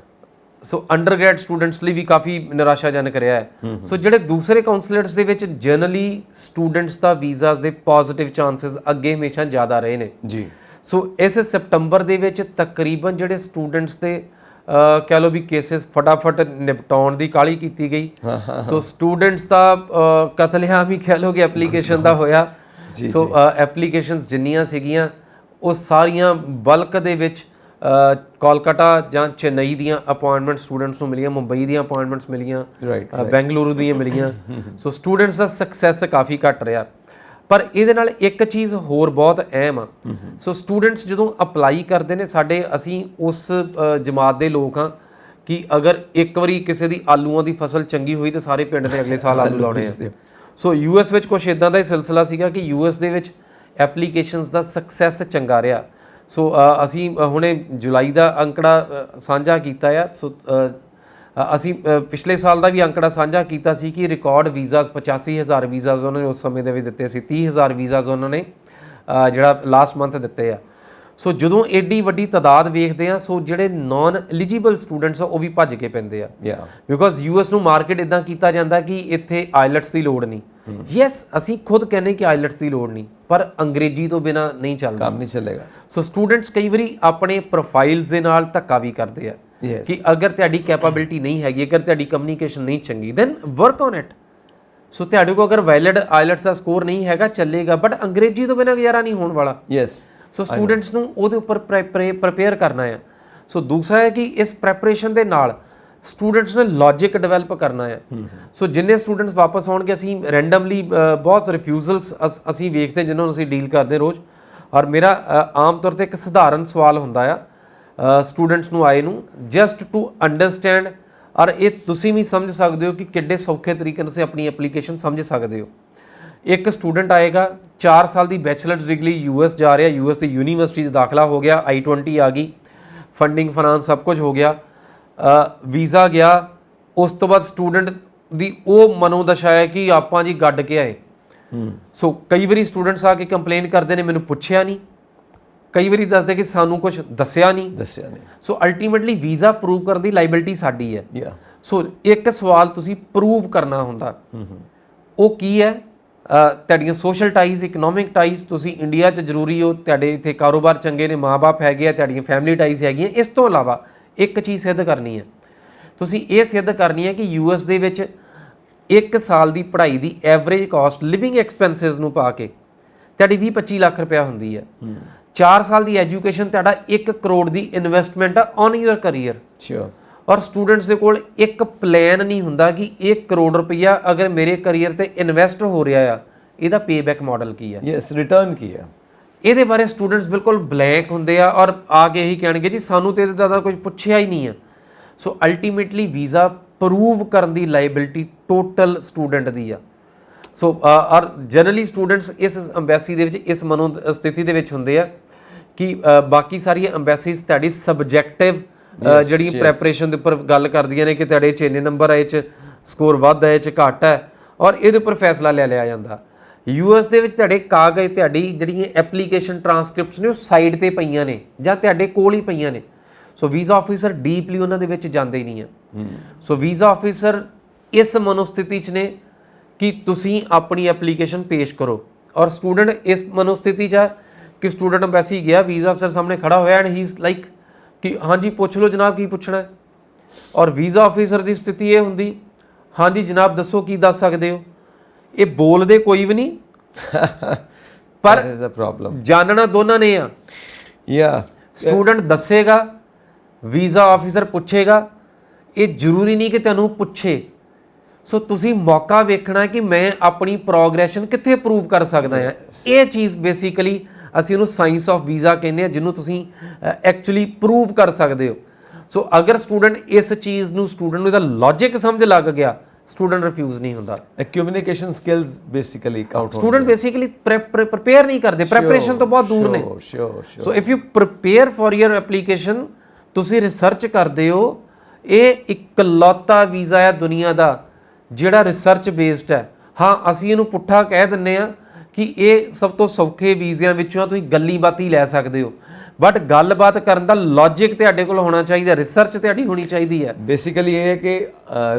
ਸੋ ਅੰਡਰਗ੍ਰੈਡ ਸਟੂਡੈਂਟਸ ਲਈ ਵੀ ਕਾਫੀ ਨਿਰਾਸ਼ਾਜਨਕ ਰਿਹਾ ਹੈ। ਸੋ ਜਿਹੜੇ ਦੂਸਰੇ ਕਾਉਂਸਲੇਟਸ ਦੇ ਵਿੱਚ ਜਨਰਲੀ ਸਟੂਡੈਂਟਸ ਦਾ ਵੀਜ਼ਾਸ ਦੇ ਪੋਜ਼ਿਟਿਵ ਚਾਂਸਸ ਅੱਗੇ ਹਮੇਸ਼ਾ ਜ਼ਿਆਦਾ ਰਹੇ ਨੇ ਜੀ। ਸੋ ਇਸ ਸੈਪਟੰਬਰ ਦੇ ਵਿੱਚ ਤਕਰੀਬਨ ਜਿਹੜੇ ਸਟੂਡੈਂਟਸ ਦੇ ਕਹਿ ਲਓ ਵੀ ਕੇਸਿਸ ਫਟਾਫਟ ਨਿਪਟਾਉਣ ਦੀ ਕਾਹਲੀ ਕੀਤੀ ਗਈ। ਸੋ ਸਟੂਡੈਂਟਸ ਦਾ ਕਤਲੇਆਮ ਹੀ ਕਹਿ ਲਓ ਕਿ ਐਪਲੀਕੇਸ਼ਨ ਦਾ ਹੋਇਆ। ਸੋ ਐਪਲੀਕੇਸ਼ਨਸ ਜਿੰਨੀਆਂ ਸੀਗੀਆਂ ਉਹ ਸਾਰੀਆਂ ਬਲਕ ਦੇ ਵਿੱਚ ਕੋਲਕਾਤਾ ਜਾਂ ਚੇਨਈ ਦੀਆਂ ਅਪਾਇੰਟਮੈਂਟ ਸਟੂਡੈਂਟਸ ਨੂੰ ਮਿਲੀਆਂ, ਮੁੰਬਈ ਦੀਆਂ ਅਪਾਇੰਟਮੈਂਟਸ ਮਿਲੀਆਂ, ਬੈਂਗਲੁਰੂ ਦੀਆਂ ਮਿਲੀਆਂ। ਸੋ ਸਟੂਡੈਂਟਸ ਦਾ ਸਕਸੈਸ ਕਾਫੀ ਘੱਟ ਰਿਹਾ। ਪਰ ਇਹਦੇ ਨਾਲ ਇੱਕ ਚੀਜ਼ ਹੋਰ ਬਹੁਤ ਅਹਿਮ ਆ। ਸੋ ਸਟੂਡੈਂਟਸ ਜਦੋਂ ਅਪਲਾਈ ਕਰਦੇ ਨੇ ਅਸੀਂ ਉਸ ਜਮਾਤ ਦੇ ਲੋਕ ਹਾਂ ਕਿ ਅਗਰ ਇੱਕ ਵਾਰੀ ਕਿਸੇ ਦੀ ਆਲੂਆਂ ਦੀ ਫਸਲ ਚੰਗੀ ਹੋਈ ਤਾਂ ਸਾਰੇ ਪਿੰਡ ਦੇ ਅਗਲੇ ਸਾਲ ਆਲੂ ਲਾਉਣੇ ਆ। ਸੋ US ਵਿੱਚ ਕੁਛ ਇਦਾਂ ਦਾ ਹੀ ਸਿਲਸਿਲਾ ਸੀਗਾ ਕਿ US ਦੇ ਵਿੱਚ ਐਪਲੀਕੇਸ਼ਨਸ ਦਾ ਸਕਸੈਸ ਚੰਗਾ ਰਿਹਾ। ਸੋ ਅਸੀਂ ਹੁਣੇ ਜੁਲਾਈ ਦਾ ਅੰਕੜਾ ਸਾਂਝਾ ਕੀਤਾ ਆ। ਸੋ ਅਸੀਂ ਪਿਛਲੇ ਸਾਲ ਦਾ ਵੀ ਅੰਕੜਾ ਸਾਂਝਾ ਕੀਤਾ ਸੀ ਕਿ ਰਿਕਾਰਡ ਵੀਜ਼ਾਸ 85,000 ਵੀਜ਼ਾਸ ਉਹਨਾਂ ਨੇ ਉਸ ਸਮੇਂ ਦੇ ਵਿੱਚ ਦਿੱਤੇ ਸੀ। 30,000 ਵੀਜ਼ਾਸ ਉਹਨਾਂ ਨੇ ਜਿਹੜਾ ਲਾਸਟ ਮੰਥ ਦਿੱਤੇ ਆ। ਸੋ ਜਦੋਂ ਐਡੀ ਵੱਡੀ ਤਾਦਾਦ ਵੇਖਦੇ ਆ, ਸੋ ਜਿਹੜੇ ਨਾਨ ਐਲੀਜੀਬਲ ਸਟੂਡੈਂਟਸ ਆ ਉਹ ਵੀ ਭੱਜ ਕੇ ਪੈਂਦੇ ਆ, ਬਿਕੋਜ਼ US ਨੂੰ ਮਾਰਕੀਟ ਇਦਾਂ ਕੀਤਾ ਜਾਂਦਾ ਕਿ ਇੱਥੇ ਆਈਲੈਟਸ ਦੀ ਲੋੜ ਨਹੀਂ। ਯੈਸ, ਅਸੀਂ ਖੁਦ ਕਹਿੰਦੇ ਕਿ ਆਈਲੈਟਸ ਦੀ ਲੋੜ ਨਹੀਂ, ਪਰ ਅੰਗਰੇਜ਼ੀ ਤੋਂ ਬਿਨਾ ਨਹੀਂ ਚੱਲਦਾ, ਕੰਮ ਨਹੀਂ ਚੱਲੇਗਾ। ਸੋ ਸਟੂਡੈਂਟਸ ਕਈ ਵਾਰੀ ਆਪਣੇ ਪ੍ਰੋਫਾਈਲਸ ਦੇ ਨਾਲ ਧੱਕਾ ਵੀ ਕਰਦੇ ਆ ਕਿ ਅਗਰ ਤੁਹਾਡੀ ਕੈਪੇਬਿਲਿਟੀ ਨਹੀਂ ਹੈਗੀ, ਅਗਰ ਤੁਹਾਡੀ ਕਮਿਊਨੀਕੇਸ਼ਨ ਨਹੀਂ ਚੰਗੀ, ਦੈਨ ਵਰਕ ਔਨ ਇਟ। ਸੋ ਤੁਹਾਡੇ ਕੋਲ ਅਗਰ ਵੈਲਿਡ ਆਇਲਟਸ ਦਾ ਸਕੋਰ ਨਹੀਂ ਹੈਗਾ ਚੱਲੇਗਾ, ਬਟ ਅੰਗਰੇਜ਼ੀ ਤੋਂ ਬਿਨਾਂ ਗੁਜ਼ਾਰਾ ਨਹੀਂ ਹੋਣ ਵਾਲਾ। ਯੈਸ। ਸੋ ਸਟੂਡੈਂਟਸ ਨੂੰ ਉਹਦੇ ਉੱਪਰ ਪ੍ਰਪੇਅਰ ਕਰਨਾ ਹੈ। ਸੋ ਦੂਸਰਾ ਹੈ ਕਿ ਇਸ ਪ੍ਰੈਪਰੇਸ਼ਨ ਦੇ ਨਾਲ ਸਟੂਡੈਂਟਸ ਨੇ ਲੌਜਿਕ ਡਿਵੈਲਪ ਕਰਨਾ ਹੈ। ਸੋ ਜਿੰਨੇ ਸਟੂਡੈਂਟਸ ਵਾਪਸ ਆਉਣਗੇ, ਅਸੀਂ ਰੈਂਡਮਲੀ ਬਹੁਤ ਰਿਫਿਊਜ਼ਲਸ ਅਸੀਂ ਵੇਖਦੇ ਜਿਨ੍ਹਾਂ ਨੂੰ ਅਸੀਂ ਡੀਲ ਕਰਦੇ ਰੋਜ਼, ਔਰ ਮੇਰਾ ਆਮ ਤੌਰ ਤੇ ਇੱਕ ਸਧਾਰਨ ਸਵਾਲ ਹੁੰਦਾ ਆ ਸਟੂਡੈਂਟਸ ਨੂੰ ਆਏ ਨੂੰ, ਜਸਟ ਟੂ ਅੰਡਰਸਟੈਂਡ, ਔਰ ਇਹ ਤੁਸੀਂ ਵੀ ਸਮਝ ਸਕਦੇ ਹੋ ਕਿ ਕਿੱਡੇ ਸੌਖੇ ਤਰੀਕੇ ਨਾਲ ਤੁਸੀਂ ਆਪਣੀ ਐਪਲੀਕੇਸ਼ਨ ਸਮਝ ਸਕਦੇ ਹੋ। ਇੱਕ ਸਟੂਡੈਂਟ ਆਏਗਾ 4 ਸਾਲ ਦੀ ਬੈਚਲਰਸ ਡਿਗਰੀ US ਜਾ ਰਿਹਾ, US ਦੀ ਯੂਨੀਵਰਸਿਟੀ 'ਚ ਦਾਖਲਾ ਹੋ ਗਿਆ, I-20 ਆ ਗਈ, ਫੰਡਿੰਗ ਫਾਈਨਾਂਸ ਸਭ ਕੁਝ ਹੋ ਗਿਆ, ਵੀਜ਼ਾ ਗਿਆ। ਉਸ ਤੋਂ ਬਾਅਦ ਸਟੂਡੈਂਟ ਦੀ ਉਹ ਮਨੋਦਸ਼ਾ ਹੈ ਕਿ ਆਪਾਂ ਜੀ ਗੱਡ ਕੇ ਆਏ। ਸੋ ਕਈ ਵਾਰੀ ਸਟੂਡੈਂਟਸ ਆ ਕੇ ਕੰਪਲੇਨ ਕਰਦੇ ਨੇ ਮੈਨੂੰ ਪੁੱਛਿਆ ਨਹੀਂ, ਕਈ ਵਾਰੀ ਦੱਸਦੇ ਕਿ ਸਾਨੂੰ ਕੁਝ ਦੱਸਿਆ ਨਹੀਂ। ਸੋ ਅਲਟੀਮੇਟਲੀ ਵੀਜ਼ਾ ਪ੍ਰੂਵ ਕਰਨ ਦੀ ਲਾਇਬਿਲਿਟੀ ਸਾਡੀ ਹੈ। ਸੋ ਇੱਕ ਸਵਾਲ ਤੁਸੀਂ ਪ੍ਰੂਵ ਕਰਨਾ ਹੁੰਦਾ, ਉਹ ਕੀ ਹੈ? ਤੁਹਾਡੀਆਂ ਸੋਸ਼ਲ ਟਾਈਜ਼, ਇਕਨੋਮਿਕ ਟਾਈਜ਼, ਤੁਸੀਂ ਇੰਡੀਆ 'ਚ ਜ਼ਰੂਰੀ ਹੋ, ਤੁਹਾਡੇ ਇੱਥੇ ਕਾਰੋਬਾਰ ਚੰਗੇ ਨੇ, ਮਾਂ-ਬਾਪ ਹੈਗੇ ਆ, ਤੁਹਾਡੀਆਂ ਫੈਮਿਲੀ ਟਾਈਜ਼ ਹੈਗੀਆਂ। ਇਸ ਤੋਂ ਇਲਾਵਾ ਇੱਕ ਚੀਜ਼ ਸਿੱਧ ਕਰਨੀ ਹੈ, ਤੁਸੀਂ ਇਹ ਸਿੱਧ ਕਰਨੀ ਹੈ ਕਿ US ਦੇ ਵਿੱਚ 1 ਸਾਲ ਦੀ ਪੜ੍ਹਾਈ ਦੀ ਐਵਰੇਜ ਕਾਸਟ ਲਿਵਿੰਗ ਐਕਸਪੈਂਸਿਸ ਨੂੰ ਪਾ ਕੇ ਤੁਹਾਡੀ 20-25 ਲੱਖ ਰੁਪਇਆ ਹੁੰਦੀ ਹੈ। 4 ਸਾਲ ਦੀ ਐਜੂਕੇਸ਼ਨ ਤੁਹਾਡਾ 1 ਕਰੋੜ ਦੀ ਇਨਵੈਸਟਮੈਂਟ ਆ ਔਨ ਯੂਅਰ ਕਰੀਅਰ। ਸ਼ੋਰ। ਔਰ ਸਟੂਡੈਂਟਸ ਦੇ ਕੋਲ ਇੱਕ ਪਲਾਨ ਨਹੀਂ ਹੁੰਦਾ ਕਿ 1 ਕਰੋੜ ਰੁਪਈਆ ਅਗਰ ਮੇਰੇ ਕਰੀਅਰ ਤੇ ਇਨਵੈਸਟ ਹੋ ਰਿਹਾ ਆ, ਇਹਦਾ ਪੇਬੈਕ ਮਾਡਲ ਕੀ ਹੈ? ਯੈਸ, ਰਿਟਰਨ ਕੀ ਹੈ? ਇਹਦੇ ਬਾਰੇ ਸਟੂਡੈਂਟਸ ਬਿਲਕੁਲ ਬਲੈਂਕ ਹੁੰਦੇ ਆ, ਔਰ ਆ ਕੇ ਇਹੀ ਕਹਿਣਗੇ ਜੀ ਸਾਨੂੰ ਤੇ ਇਹਦਾ ਤਾਂ ਕੁਝ ਪੁੱਛਿਆ ਹੀ ਨਹੀਂ ਆ। ਸੋ ਅਲਟੀਮੇਟਲੀ ਵੀਜ਼ਾ ਪ੍ਰੂਵ ਕਰਨ ਦੀ ਲਾਇਬਿਲਿਟੀ ਟੋਟਲ ਸਟੂਡੈਂਟ ਦੀ ਆ। ਸੋ ਔਰ ਜਨਰਲੀ ਸਟੂਡੈਂਟਸ ਇਸ ਅੰਬੈਸੀ ਦੇ ਵਿੱਚ ਇਸ ਮਨੋ ਸਥਿਤੀ ਦੇ ਵਿੱਚ ਹੁੰਦੇ ਆ ਕਿ ਬਾਕੀ ਸਾਰੀਆਂ ਅੰਬੈਸੀਜ਼ ਤੁਹਾਡੀ ਸਬਜੈਕਟਿਵ ਜਿਹੜੀ ਪ੍ਰੈਪਰੇਸ਼ਨ ਦੇ ਉੱਪਰ ਗੱਲ ਕਰਦੀਆਂ ਨੇ ਕਿ ਤੁਹਾਡੇ 'ਚ ਇੰਨੇ ਨੰਬਰ ਆਏ, 'ਚ ਸਕੋਰ ਵੱਧ ਆਏ, 'ਚ ਘੱਟ ਹੈ, ਔਰ ਇਹਦੇ ਉੱਪਰ ਫੈਸਲਾ ਲੈ ਲਿਆ ਜਾਂਦਾ। US ਦੇ ਵਿੱਚ ਤੁਹਾਡੇ ਕਾਗਜ਼, ਤੁਹਾਡੀ ਜਿਹੜੀਆਂ ਐਪਲੀਕੇਸ਼ਨ ਟ੍ਰਾਂਸਕ੍ਰਿਪਟਸ ਨੇ ਉਹ ਸਾਈਡ ਤੇ ਪਈਆਂ ਨੇ ਜਾਂ ਤੁਹਾਡੇ ਕੋਲ ਹੀ ਪਈਆਂ ਨੇ। ਸੋ ਵੀਜ਼ਾ ਆਫਿਸਰ ਡੀਪਲੀ ਉਹਨਾਂ ਦੇ ਵਿੱਚ ਜਾਂਦੇ ਹੀ ਨਹੀਂ ਆ। ਸੋ ਵੀਜ਼ਾ ਆਫਿਸਰ ਇਸ ਮਨੋਸਥਿਤੀ 'ਚ ਨੇ ਕਿ ਤੁਸੀਂ ਆਪਣੀ ਐਪਲੀਕੇਸ਼ਨ ਪੇਸ਼ ਕਰੋ, ਔਰ ਸਟੂਡੈਂਟ ਇਸ ਮਨੋਸਥਿਤੀ 'ਚ ਹੈ ਕਿ ਸਟੂਡੈਂਟ ਅੰਬੈਸੀ ਗਿਆ, ਵੀਜ਼ਾ ਅਫਸਰ ਸਾਹਮਣੇ ਖੜਾ ਹੋਇਆ ਐਂਡ ਹੀ ਇਜ਼ ਲਾਈਕ ਕਿ ਹਾਂਜੀ ਪੁੱਛ ਲਓ ਜਨਾਬ ਕੀ ਪੁੱਛਣਾ ਹੈ। ਔਰ ਵੀਜ਼ਾ ਆਫਿਸਰ ਦੀ ਸਥਿਤੀ ਇਹ ਹੁੰਦੀ, ਹਾਂਜੀ ਜਨਾਬ ਦੱਸੋ ਕੀ ਦੱਸ ਸਕਦੇ ਹੋ। ਇਹ ਬੋਲਦੇ ਕੋਈ ਵੀ ਨਹੀਂ, ਪਰ ਜਾਣਨਾ ਦੋਨਾਂ ਨੇ ਆ। ਸਟੂਡੈਂਟ ਦੱਸੇਗਾ, ਵੀਜ਼ਾ ਆਫਿਸਰ ਪੁੱਛੇਗਾ, ਇਹ ਜ਼ਰੂਰੀ ਨਹੀਂ ਕਿ ਤੁਹਾਨੂੰ ਪੁੱਛੇ। ਸੋ ਤੁਸੀਂ ਮੌਕਾ ਵੇਖਣਾ ਕਿ ਮੈਂ ਆਪਣੀ ਪ੍ਰੋਗਰੈਸ਼ਨ ਕਿੱਥੇ ਪ੍ਰੂਵ ਕਰ ਸਕਦਾ ਹਾਂ। ਇਹ ਚੀਜ਼ ਬੇਸਿਕਲੀ ਅਸੀਂ ਉਹਨੂੰ ਸਾਇੰਸ ਆਫ ਵੀਜ਼ਾ ਕਹਿੰਦੇ ਹਾਂ, ਜਿਹਨੂੰ ਤੁਸੀਂ ਐਕਚੁਅਲੀ ਪ੍ਰੂਵ ਕਰ ਸਕਦੇ ਹੋ। ਸੋ ਅਗਰ ਸਟੂਡੈਂਟ ਇਸ ਚੀਜ਼ ਨੂੰ, ਸਟੂਡੈਂਟ ਨੂੰ ਇਹਦਾ ਲੌਜਿਕ ਸਮਝ ਲੱਗ ਗਿਆ, ਸਟੂਡੈਂਟ ਰਿਫਿਊਜ਼ ਨਹੀਂ ਹੁੰਦਾ। Communication skills basically count. Student basically prepare ਨਹੀਂ ਕਰਦੇ, ਪ੍ਰੈਪਰੇਸ਼ਨ ਤੋਂ ਬਹੁਤ ਦੂਰ ਨੇ। ਸੋ if you prepare for your application, ਤੁਸੀਂ ਰਿਸਰਚ ਕਰਦੇ ਹੋ, ਇਹ ਇਕਲੌਤਾ ਵੀਜ਼ਾ ਹੈ ਦੁਨੀਆ ਦਾ ਜਿਹੜਾ ਰਿਸਰਚ ਬੇਸਡ ਹੈ। ਹਾਂ, ਅਸੀਂ ਇਹਨੂੰ ਪੁੱਠਾ ਕਹਿ ਦਿੰਦੇ ਆ ਕਿ ਇਹ ਸਭ ਤੋਂ ਸੌਖੇ ਵੀਜ਼ਿਆਂ ਵਿੱਚੋਂ ਤੁਸੀਂ ਗੱਲੀ ਬਾਤੀ ਲੈ ਸਕਦੇ ਹੋ, ਬਟ ਗੱਲਬਾਤ ਕਰਨ ਦਾ ਲੌਜਿਕ ਤੁਹਾਡੇ ਕੋਲ ਹੋਣਾ ਚਾਹੀਦਾ, ਰਿਸਰਚ ਤੁਹਾਡੀ ਹੋਣੀ ਚਾਹੀਦੀ ਹੈ। ਬੇਸਿਕਲੀ ਇਹ ਹੈ ਕਿ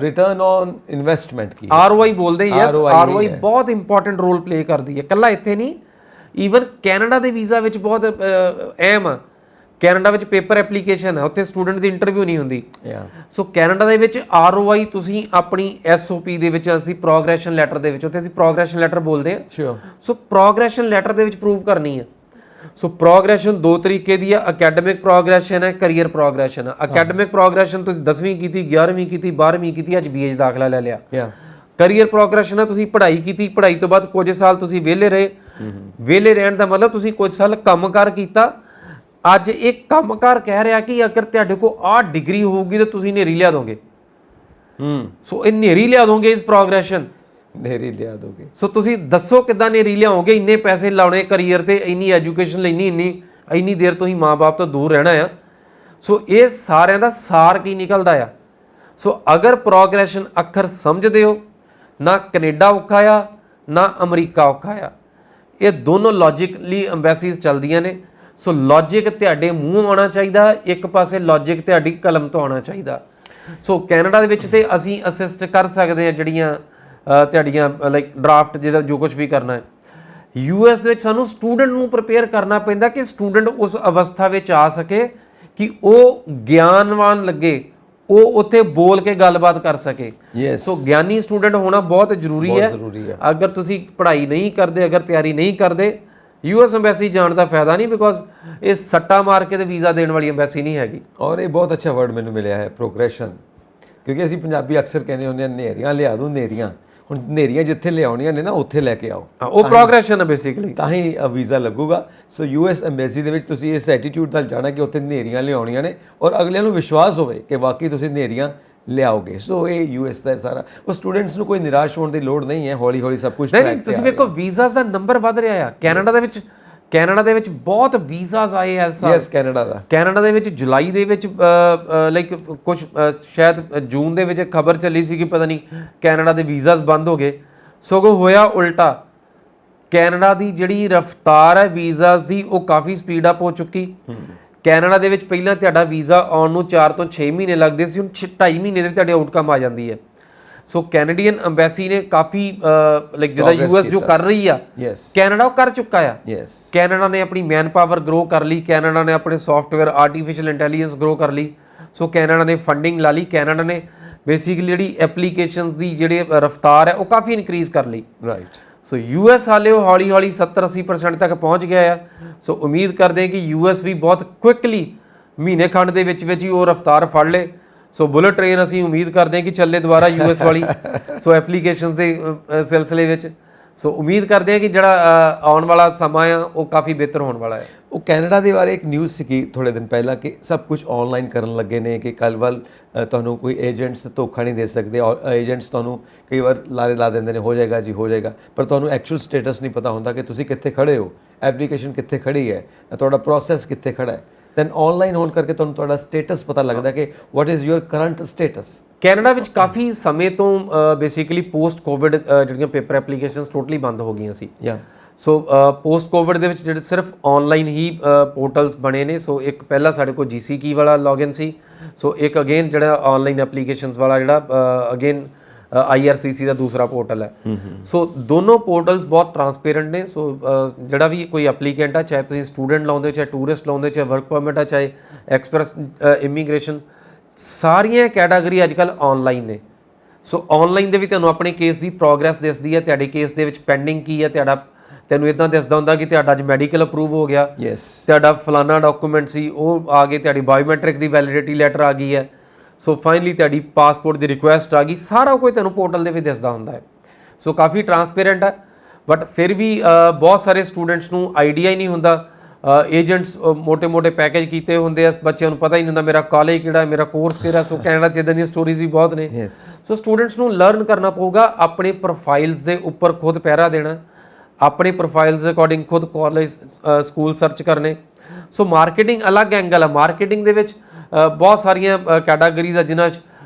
return on investment Ki ROI ਬੋਲਦੇ। ਯੈਸ, ROI ਬਹੁਤ ਇੰਪੋਰਟੈਂਟ ਰੋਲ ਪਲੇ ਕਰਦੀ ਹੈ। ਇਕੱਲਾ ਇੱਥੇ ਨਹੀਂ, ਈਵਨ ਕੈਨੇਡਾ ਦੇ ਵੀਜ਼ਾ ਵਿੱਚ ਬਹੁਤ ਅਹਿਮ ਆ। ਕੈਨੇਡਾ ਵਿੱਚ ਪੇਪਰ ਐਪਲੀਕੇਸ਼ਨ ਹੈ, ਉੱਥੇ ਸਟੂਡੈਂਟ ਦੀ ਇੰਟਰਵਿਊ ਨਹੀਂ ਹੁੰਦੀ। ਸੋ ਕੈਨੇਡਾ ਦੇ ਵਿੱਚ ROI ਤੁਸੀਂ ਆਪਣੀ SOP ਦੇ ਵਿੱਚ, ਅਸੀਂ ਪ੍ਰੋਗਰੈਸ਼ਨ ਲੈਟਰ ਦੇ ਵਿੱਚ, ਉੱਥੇ ਅਸੀਂ ਪ੍ਰੋਗਰੈਸ਼ਨ ਲੈਟਰ ਬੋਲਦੇ ਹਾਂ। ਸੋ ਪ੍ਰੋਗਰੈਸ਼ਨ ਲੈਟਰ ਦੇ ਵਿੱਚ ਪ੍ਰੂਵ ਕਰਨੀ ਹੈ। ਸੋ ਪ੍ਰੋਗਰੈਸ਼ਨ 2 ਤਰੀਕੇ ਦੀ ਆ, ਅਕੈਡਮਿਕ ਪ੍ਰੋਗਰੈਸ਼ਨ ਹੈ, ਕਰੀਅਰ ਪ੍ਰੋਗਰੈਸ਼ਨ ਹੈ। ਅਕੈਡਮਿਕ ਪ੍ਰੋਗਰੈਸ਼ਨ ਤੁਸੀਂ 10ਵੀਂ ਕੀਤੀ, 11ਵੀਂ ਕੀਤੀ, 12ਵੀਂ ਕੀਤੀ, ਅੱਜ BA 'ਚ ਦਾਖਲਾ ਲੈ ਲਿਆ। ਕਰੀਅਰ ਪ੍ਰੋਗਰੈਸ਼ਨ ਹੈ, ਤੁਸੀਂ ਪੜ੍ਹਾਈ ਕੀਤੀ, ਪੜ੍ਹਾਈ ਤੋਂ ਬਾਅਦ ਕੁਝ ਸਾਲ ਤੁਸੀਂ ਵਿਹਲੇ ਰਹੇ। ਵਿਹਲੇ ਰਹਿਣ ਦਾ ਮਤਲਬ ਤੁਸੀਂ ਕੁਝ ਸਾਲ ਕੰਮਕਾਰ ਕੀਤਾ। ਅੱਜ ਇਹ ਕੰਮਕਾਰ ਕਹਿ ਰਿਹਾ ਕਿ ਅਗਰ ਤੁਹਾਡੇ ਕੋਲ ਆਹ ਡਿਗਰੀ ਹੋਊਗੀ ਤਾਂ ਤੁਸੀਂ ਨੇਰੀ ਲਿਆ ਦੋਗੇ। ਸੋ ਇਹ ਨੇਰੀ ਲਿਆ ਦੋਗੇ, ਇਸ ਪ੍ਰੋਗਰੈਸ਼ਨ ਨੇਰੀ ਲਿਆ ਦੋਗੇ। ਸੋ ਤੁਸੀਂ ਦੱਸੋ ਕਿੱਦਾਂ ਨੇਰੀ ਲਿਆਓਗੇ? ਇੰਨੇ ਪੈਸੇ ਲਾਉਣੇ ਕਰੀਅਰ ਤੇ, ਇੰਨੀ ਐਜੂਕੇਸ਼ਨ ਲੈਣੀ, ਇੰਨੀ ਦੇਰ ਤੁਸੀਂ ਮਾਂ-ਬਾਪ ਤੋਂ ਦੂਰ ਰਹਿਣਾ ਆ। ਸੋ ਇਹ ਸਾਰਿਆਂ ਦਾ ਸਾਰ ਕੀ ਨਿਕਲਦਾ ਆ? ਸੋ ਅਗਰ ਪ੍ਰੋਗਰੈਸ਼ਨ ਅੱਖਰ ਸਮਝਦੇ ਹੋ, ਨਾ ਕੈਨੇਡਾ ਔਖਾ ਆ, ਨਾ ਅਮਰੀਕਾ ਔਖਾ ਆ। ਇਹ ਦੋਨੋਂ ਲੌਜਿਕਲੀ ਅੰਬੈਸੀਜ਼ ਚੱਲਦੀਆਂ ਨੇ। ਸੋ ਲੌਜਿਕ ਤੁਹਾਡੇ ਮੂੰਹ ਆਉਣਾ ਚਾਹੀਦਾ, ਇੱਕ ਪਾਸੇ ਲੌਜਿਕ ਤੁਹਾਡੀ ਕਲਮ ਤੋਂ ਆਉਣਾ ਚਾਹੀਦਾ। ਸੋ ਕੈਨੇਡਾ ਦੇ ਵਿੱਚ ਤੇ ਅਸੀਂ ਅਸਿਸਟ ਕਰ ਸਕਦੇ ਹਾਂ ਜਿਹੜੀਆਂ ਤੁਹਾਡੀਆਂ ਲਾਈਕ ਡਰਾਫਟ, ਜਿਹੜਾ ਜੋ ਕੁਝ ਵੀ ਕਰਨਾ ਹੈ। US ਦੇ ਵਿੱਚ ਸਾਨੂੰ ਸਟੂਡੈਂਟ ਨੂੰ ਪ੍ਰਪੇਅਰ ਕਰਨਾ ਪੈਂਦਾ ਕਿ ਸਟੂਡੈਂਟ ਉਸ ਅਵਸਥਾ ਵਿੱਚ ਆ ਸਕੇ ਕਿ ਉਹ ਗਿਆਨਵਾਨ ਲੱਗੇ, ਉਹ ਉੱਥੇ ਬੋਲ ਕੇ ਗੱਲਬਾਤ ਕਰ ਸਕੇ। ਯੈਸ, ਸੋ ਗਿਆਨੀ ਸਟੂਡੈਂਟ ਹੋਣਾ ਬਹੁਤ ਜ਼ਰੂਰੀ ਹੈ। ਜ਼ਰੂਰੀ ਹੈ। ਅਗਰ ਤੁਸੀਂ ਪੜ੍ਹਾਈ ਨਹੀਂ ਕਰਦੇ, ਅਗਰ ਤਿਆਰੀ ਨਹੀਂ ਕਰਦੇ, ਯੂਐਸ ਐਮਬੈਸੀ ਜਾਣ ਦਾ ਫਾਇਦਾ ਨਹੀਂ, ਬਿਕੋਜ਼ ਇਹ ਸੱਟਾ ਮਾਰ ਕੇ ਤੇ ਵੀਜ਼ਾ ਦੇਣ ਵਾਲੀ ਐਮਬੈਸੀ ਨਹੀਂ ਹੈਗੀ। ਔਰ ਇਹ ਬਹੁਤ ਅੱਛਾ ਵਰਡ ਮੈਨੂੰ ਮਿਲਿਆ ਹੈ, ਪ੍ਰੋਗਰੈਸ਼ਨ, ਕਿਉਂਕਿ ਅਸੀਂ ਪੰਜਾਬੀ ਅਕਸਰ ਕਹਿੰਦੇ ਹੁੰਦੇ ਹਾਂ ਨੇਰੀਆਂ ਲਿਆ ਦੂੰ ਨੇਰੀਆਂ, ਹੁਣ ਨੇਰੀਆਂ ਜਿੱਥੇ ਲਿਆਉਣੀਆਂ ਨੇ ਨਾ ਉੱਥੇ ਲੈ ਕੇ ਆਓ, ਉਹ ਪ੍ਰੋਗਰੈਸ਼ਨ ਹੈ ਬੇਸਿਕਲੀ, ਤਾਂ ਹੀ ਵੀਜ਼ਾ ਲੱਗੂਗਾ। ਸੋ ਯੂਐਸ ਐਮਬੈਸੀ ਦੇ ਵਿੱਚ ਤੁਸੀਂ ਇਸ ਐਟੀਟਿਊਡ ਨਾਲ ਜਾਣਾ ਕਿ ਉੱਥੇ ਨੇਰੀਆਂ ਲਿਆਉਣੀਆਂ ਨੇ ਔਰ ਅਗਲਿਆਂ ਨੂੰ ਵਿਸ਼ਵਾਸ ਹੋਵੇ ਕਿ ਵਾਕਈ ਤੁਸੀਂ ਨੇਰੀਆਂ ਲਿਆਓਗੇ। ਸੋ ਇਹ ਯੂਐਸ ਦਾ ਸਾਰਾ, ਉਹ ਸਟੂਡੈਂਟਸ ਨੂੰ ਕੋਈ ਨਿਰਾਸ਼ ਹੋਣ ਦੀ ਲੋੜ ਨਹੀਂ ਹੈ, ਹੌਲੀ ਹੌਲੀ ਸਭ ਕੁਝ ਨਹੀਂ। ਤੁਸੀਂ ਵੇਖੋ ਵੀਜ਼ਾਸ ਦਾ ਨੰਬਰ ਵੱਧ ਰਿਹਾ ਆ। ਕੈਨੇਡਾ ਦੇ ਵਿੱਚ ਬਹੁਤ ਵੀਜ਼ਾਸ ਆਏ ਐ। ਯੈਸ, ਕੈਨੇਡਾ ਦੇ ਵਿੱਚ ਜੁਲਾਈ ਦੇ ਵਿੱਚ ਲਾਈਕ ਕੁਝ ਸ਼ਾਇਦ ਜੂਨ ਦੇ ਵਿੱਚ ਖਬਰ ਚੱਲੀ ਸੀ ਕਿ ਪਤਾ ਨਹੀਂ ਕੈਨੇਡਾ ਦੇ ਵੀਜ਼ਾਸ ਬੰਦ ਹੋ ਗਏ। ਸਗੋਂ ਹੋਇਆ ਉਲਟਾ, ਕੈਨੇਡਾ ਦੀ ਜਿਹੜੀ ਰਫ਼ਤਾਰ ਹੈ ਵੀਜ਼ਾਸ ਦੀ ਉਹ ਕਾਫੀ ਸਪੀਡ ਅਪ ਹੋ ਚੁੱਕੀ। ਕੈਨੇਡਾ ਦੇ ਵਿੱਚ ਪਹਿਲਾਂ ਤੁਹਾਡਾ ਵੀਜ਼ਾ ਆਉਣ ਨੂੰ 4 ਤੋਂ 6 ਮਹੀਨੇ ਲੱਗਦੇ ਸੀ, ਹੁਣ 2.5 ਮਹੀਨੇ ਦੇ ਤੁਹਾਡੀ ਆਊਟਕਮ ਆ ਜਾਂਦੀ ਹੈ। ਸੋ ਕੈਨੇਡੀਅਨ ਐਮਬੈਸੀ ਨੇ ਕਾਫੀ ਲਾਈਕ ਜਿਹਦਾ ਯੂਐਸ ਜੋ ਕਰ ਰਹੀ ਆ, ਕੈਨੇਡਾ ਉਹ ਕਰ ਚੁੱਕਾ ਆ। ਕੈਨੇਡਾ ਨੇ ਆਪਣੀ ਮੈਨ ਪਾਵਰ ਗਰੋ ਕਰ ਲਈ, ਕੈਨੇਡਾ ਨੇ ਆਪਣੇ ਸੌਫਟਵੇਅਰ ਆਰਟੀਫਿਸ਼ੀਅਲ ਇੰਟੈਲੀਜੈਂਸ ਗਰੋ ਕਰ ਲਈ। ਸੋ ਕੈਨੇਡਾ ਨੇ ਫੰਡਿੰਗ ਲਾ ਲਈ, ਕੈਨੇਡਾ ਨੇ ਬੇਸਿਕਲੀ ਜਿਹੜੀ ਐਪਲੀਕੇਸ਼ਨਸ ਦੀ ਜਿਹੜੀ ਰਫ਼ਤਾਰ ਹੈ ਉਹ ਕਾਫੀ ਇਨਕਰੀਜ਼ ਕਰ ਲਈ। ਰਾਈਟ। ਸੋ ਯੂਐਸ ਹਾਲੇ ਉਹ ਹੌਲੀ ਹੌਲੀ 70-80% ਤੱਕ ਪਹੁੰਚ ਗਿਆ ਆ। ਸੋ ਉਮੀਦ ਕਰਦੇ ਹਾਂ ਕਿ ਯੂਐਸ ਵੀ ਬਹੁਤ ਕੁਇਕਲੀ ਮਹੀਨੇ ਖੰਡ ਦੇ ਵਿੱਚ ਹੀ ਉਹ ਰਫ਼ਤਾਰ ਫੜ ਲੇ। ਸੋ ਬੁਲਟ ਟ੍ਰੇਨ ਅਸੀਂ ਉਮੀਦ ਕਰਦੇ ਹਾਂ ਕਿ ਚੱਲੇ ਦੁਬਾਰਾ ਯੂਐਸ ਵਾਲੀ, ਸੋ ਐਪਲੀਕੇਸ਼ਨ ਦੇ ਸਿਲਸਿਲੇ ਵਿੱਚ। ਸੋ ਉਮੀਦ ਕਰਦੇ ਹਾਂ ਕਿ ਜਿਹੜਾ ਆਉਣ ਵਾਲਾ ਸਮਾਂ ਆ ਉਹ ਕਾਫੀ ਬਿਹਤਰ ਹੋਣ ਵਾਲਾ ਹੈ। ਉਹ ਕੈਨੇਡਾ ਦੇ ਬਾਰੇ ਇੱਕ ਨਿਊਜ਼ ਸੀ ਥੋੜੇ ਦਿਨ ਪਹਿਲਾਂ ਕਿ ਸਭ ਕੁਝ ਆਨਲਾਈਨ ਕਰਨ ਲੱਗੇ ਨੇ, ਕਿ ਕੱਲ੍ਹ ਵੱਲ ਤੁਹਾਨੂੰ ਕੋਈ ਏਜੰਟਸ ਧੋਖਾ ਨਹੀਂ ਦੇ ਸਕਦੇ। ਏਜੰਟਸ ਤੁਹਾਨੂੰ ਕਈ ਵਾਰ ਲਾਰੇ ਲਾ ਦਿੰਦੇ ਨੇ, ਹੋ ਜਾਏਗਾ ਜੀ ਹੋ ਜਾਏਗਾ, ਪਰ ਤੁਹਾਨੂੰ ਐਕਚੁਅਲ ਸਟੇਟਸ ਨਹੀਂ ਪਤਾ ਹੁੰਦਾ ਕਿ ਤੁਸੀਂ ਕਿੱਥੇ ਖੜੇ ਹੋ, ਐਪਲੀਕੇਸ਼ਨ ਕਿੱਥੇ ਖੜੀ ਹੈ, ਤੁਹਾਡਾ ਪ੍ਰੋਸੈਸ ਕਿੱਥੇ ਖੜਾ ਹੈ। ਦੈਨ ਆਨਲਾਈਨ ਹੋਣ ਕਰਕੇ ਤੁਹਾਨੂੰ ਤੁਹਾਡਾ ਸਟੇਟਸ ਪਤਾ ਲੱਗਦਾ ਕਿ what is your current status. Canada ਵਿੱਚ ਕਾਫੀ ਸਮੇਂ ਤੋਂ ਬੇਸਿਕਲੀ ਪੋਸਟ ਕੋਵਿਡ ਜਿਹੜੀਆਂ ਪੇਪਰ ਐਪਲੀਕੇਸ਼ਨਸ ਟੋਟਲੀ ਬੰਦ ਹੋ ਗਈਆਂ ਸੀ। ਸੋ ਪੋਸਟ ਕੋਵਿਡ ਦੇ ਵਿੱਚ ਜਿਹੜੇ ਸਿਰਫ ਆਨਲਾਈਨ ਹੀ ਪੋਰਟਲਸ ਬਣੇ ਨੇ। ਸੋ ਇੱਕ ਪਹਿਲਾਂ ਸਾਡੇ ਕੋਲ GC ਕੀ ਵਾਲਾ ਲੌਗਇਨ ਸੀ। ਸੋ ਇੱਕ ਅਗੇਨ ਜਿਹੜਾ ਆਨਲਾਈਨ ਐਪਲੀਕੇਸ਼ਨਸ ਵਾਲਾ ਜਿਹੜਾ ਅਗੇਨ IRCC ਦਾ ਦੂਸਰਾ ਪੋਰਟਲ ਹੈ। ਸੋ ਦੋਨੋਂ ਪੋਰਟਲਸ ਬਹੁਤ ਟਰਾਂਸਪੇਰੈਂਟ ਨੇ। ਸੋ ਜਿਹੜਾ ਵੀ ਕੋਈ ਐਪਲੀਕੈਂਟ ਆ, ਚਾਹੇ ਤੁਸੀਂ ਸਟੂਡੈਂਟ ਲਾਉਂਦੇ ਹੋ, ਚਾਹੇ ਟੂਰਿਸਟ ਲਾਉਂਦੇ ਹੋ, ਚਾਹੇ ਵਰਕ ਪਰਮਿਟ ਆ, ਚਾਹੇ ਐਕਸਪ੍ਰੈਸ ਇਮੀਗ੍ਰੇਸ਼ਨ, ਸਾਰੀਆਂ ਕੈਟਾਗਰੀ ਅੱਜ ਕੱਲ੍ਹ ਆਨਲਾਈਨ ਨੇ। ਸੋ ਆਨਲਾਈਨ ਦੇ ਵੀ ਤੁਹਾਨੂੰ ਆਪਣੇ ਕੇਸ ਦੀ ਪ੍ਰੋਗਰੈਸ ਦਿਸਦੀ ਹੈ, ਤੁਹਾਡੇ ਕੇਸ ਦੇ ਵਿੱਚ ਪੈਂਡਿੰਗ ਕੀ ਹੈ, ਤੈਨੂੰ ਇੱਦਾਂ ਦੱਸਦਾ ਹੁੰਦਾ ਕਿ ਤੁਹਾਡਾ ਅੱਜ ਮੈਡੀਕਲ ਅਪਰੂਵ ਹੋ ਗਿਆ, ਤੁਹਾਡਾ ਫਲਾਨਾ ਡਾਕੂਮੈਂਟ ਸੀ ਉਹ ਆ ਗਏ, ਤੁਹਾਡੀ ਬਾਇਓਮੈਟ੍ਰਿਕ ਦੀ ਵੈਲਿਡਿਟੀ ਲੈਟਰ ਆ ਗਈ ਹੈ, ਸੋ ਫਾਈਨਲੀ ਤੁਹਾਡੀ ਪਾਸਪੋਰਟ ਦੀ ਰਿਕੁਐਸਟ ਆ ਗਈ, ਸਾਰਾ ਕੁਝ ਤੁਹਾਨੂੰ ਪੋਰਟਲ ਦੇ ਵਿੱਚ ਦਿਸਦਾ ਹੁੰਦਾ ਹੈ। ਸੋ ਕਾਫੀ ਟਰਾਂਸਪੇਰੈਂਟ ਹੈ, ਬਟ ਫਿਰ ਵੀ ਬਹੁਤ ਸਾਰੇ ਸਟੂਡੈਂਟਸ ਨੂੰ ਆਈਡੀਆ ਹੀ ਨਹੀਂ ਹੁੰਦਾ। ਏਜੰਟਸ ਮੋਟੇ ਪੈਕੇਜ ਕੀਤੇ ਹੁੰਦੇ ਆ, ਬੱਚਿਆਂ ਨੂੰ ਪਤਾ ਹੀ ਨਹੀਂ ਹੁੰਦਾ ਮੇਰਾ ਕਾਲਜ ਕਿਹੜਾ, ਮੇਰਾ ਕੋਰਸ ਕਿਹੜਾ। ਸੋ ਕੈਨੇਡਾ 'ਚ ਇੱਦਾਂ ਦੀਆਂ ਸਟੋਰੀਜ਼ ਵੀ ਬਹੁਤ ਨੇ। ਸੋ ਸਟੂਡੈਂਟਸ ਨੂੰ ਲਰਨ ਕਰਨਾ ਪਊਗਾ, ਆਪਣੇ ਪ੍ਰੋਫਾਈਲਸ ਦੇ ਉੱਪਰ ਖੁਦ ਪਹਿਰਾ ਦੇਣਾ, ਆਪਣੇ ਪ੍ਰੋਫਾਈਲਸ ਦੇ ਅਕੋਰਡਿੰਗ ਖੁਦ ਕਾਲਜ ਸਕੂਲ ਸਰਚ ਕਰਨੇ। ਸੋ ਮਾਰਕੀਟਿੰਗ ਅਲੱਗ ਐਂਗਲ ਆ। ਮਾਰਕੀਟਿੰਗ ਦੇ ਵਿੱਚ ਬਹੁਤ ਸਾਰੀਆਂ ਕੈਟਾਗਰੀਜ਼ ਆ ਜਿਨ੍ਹਾਂ 'ਚ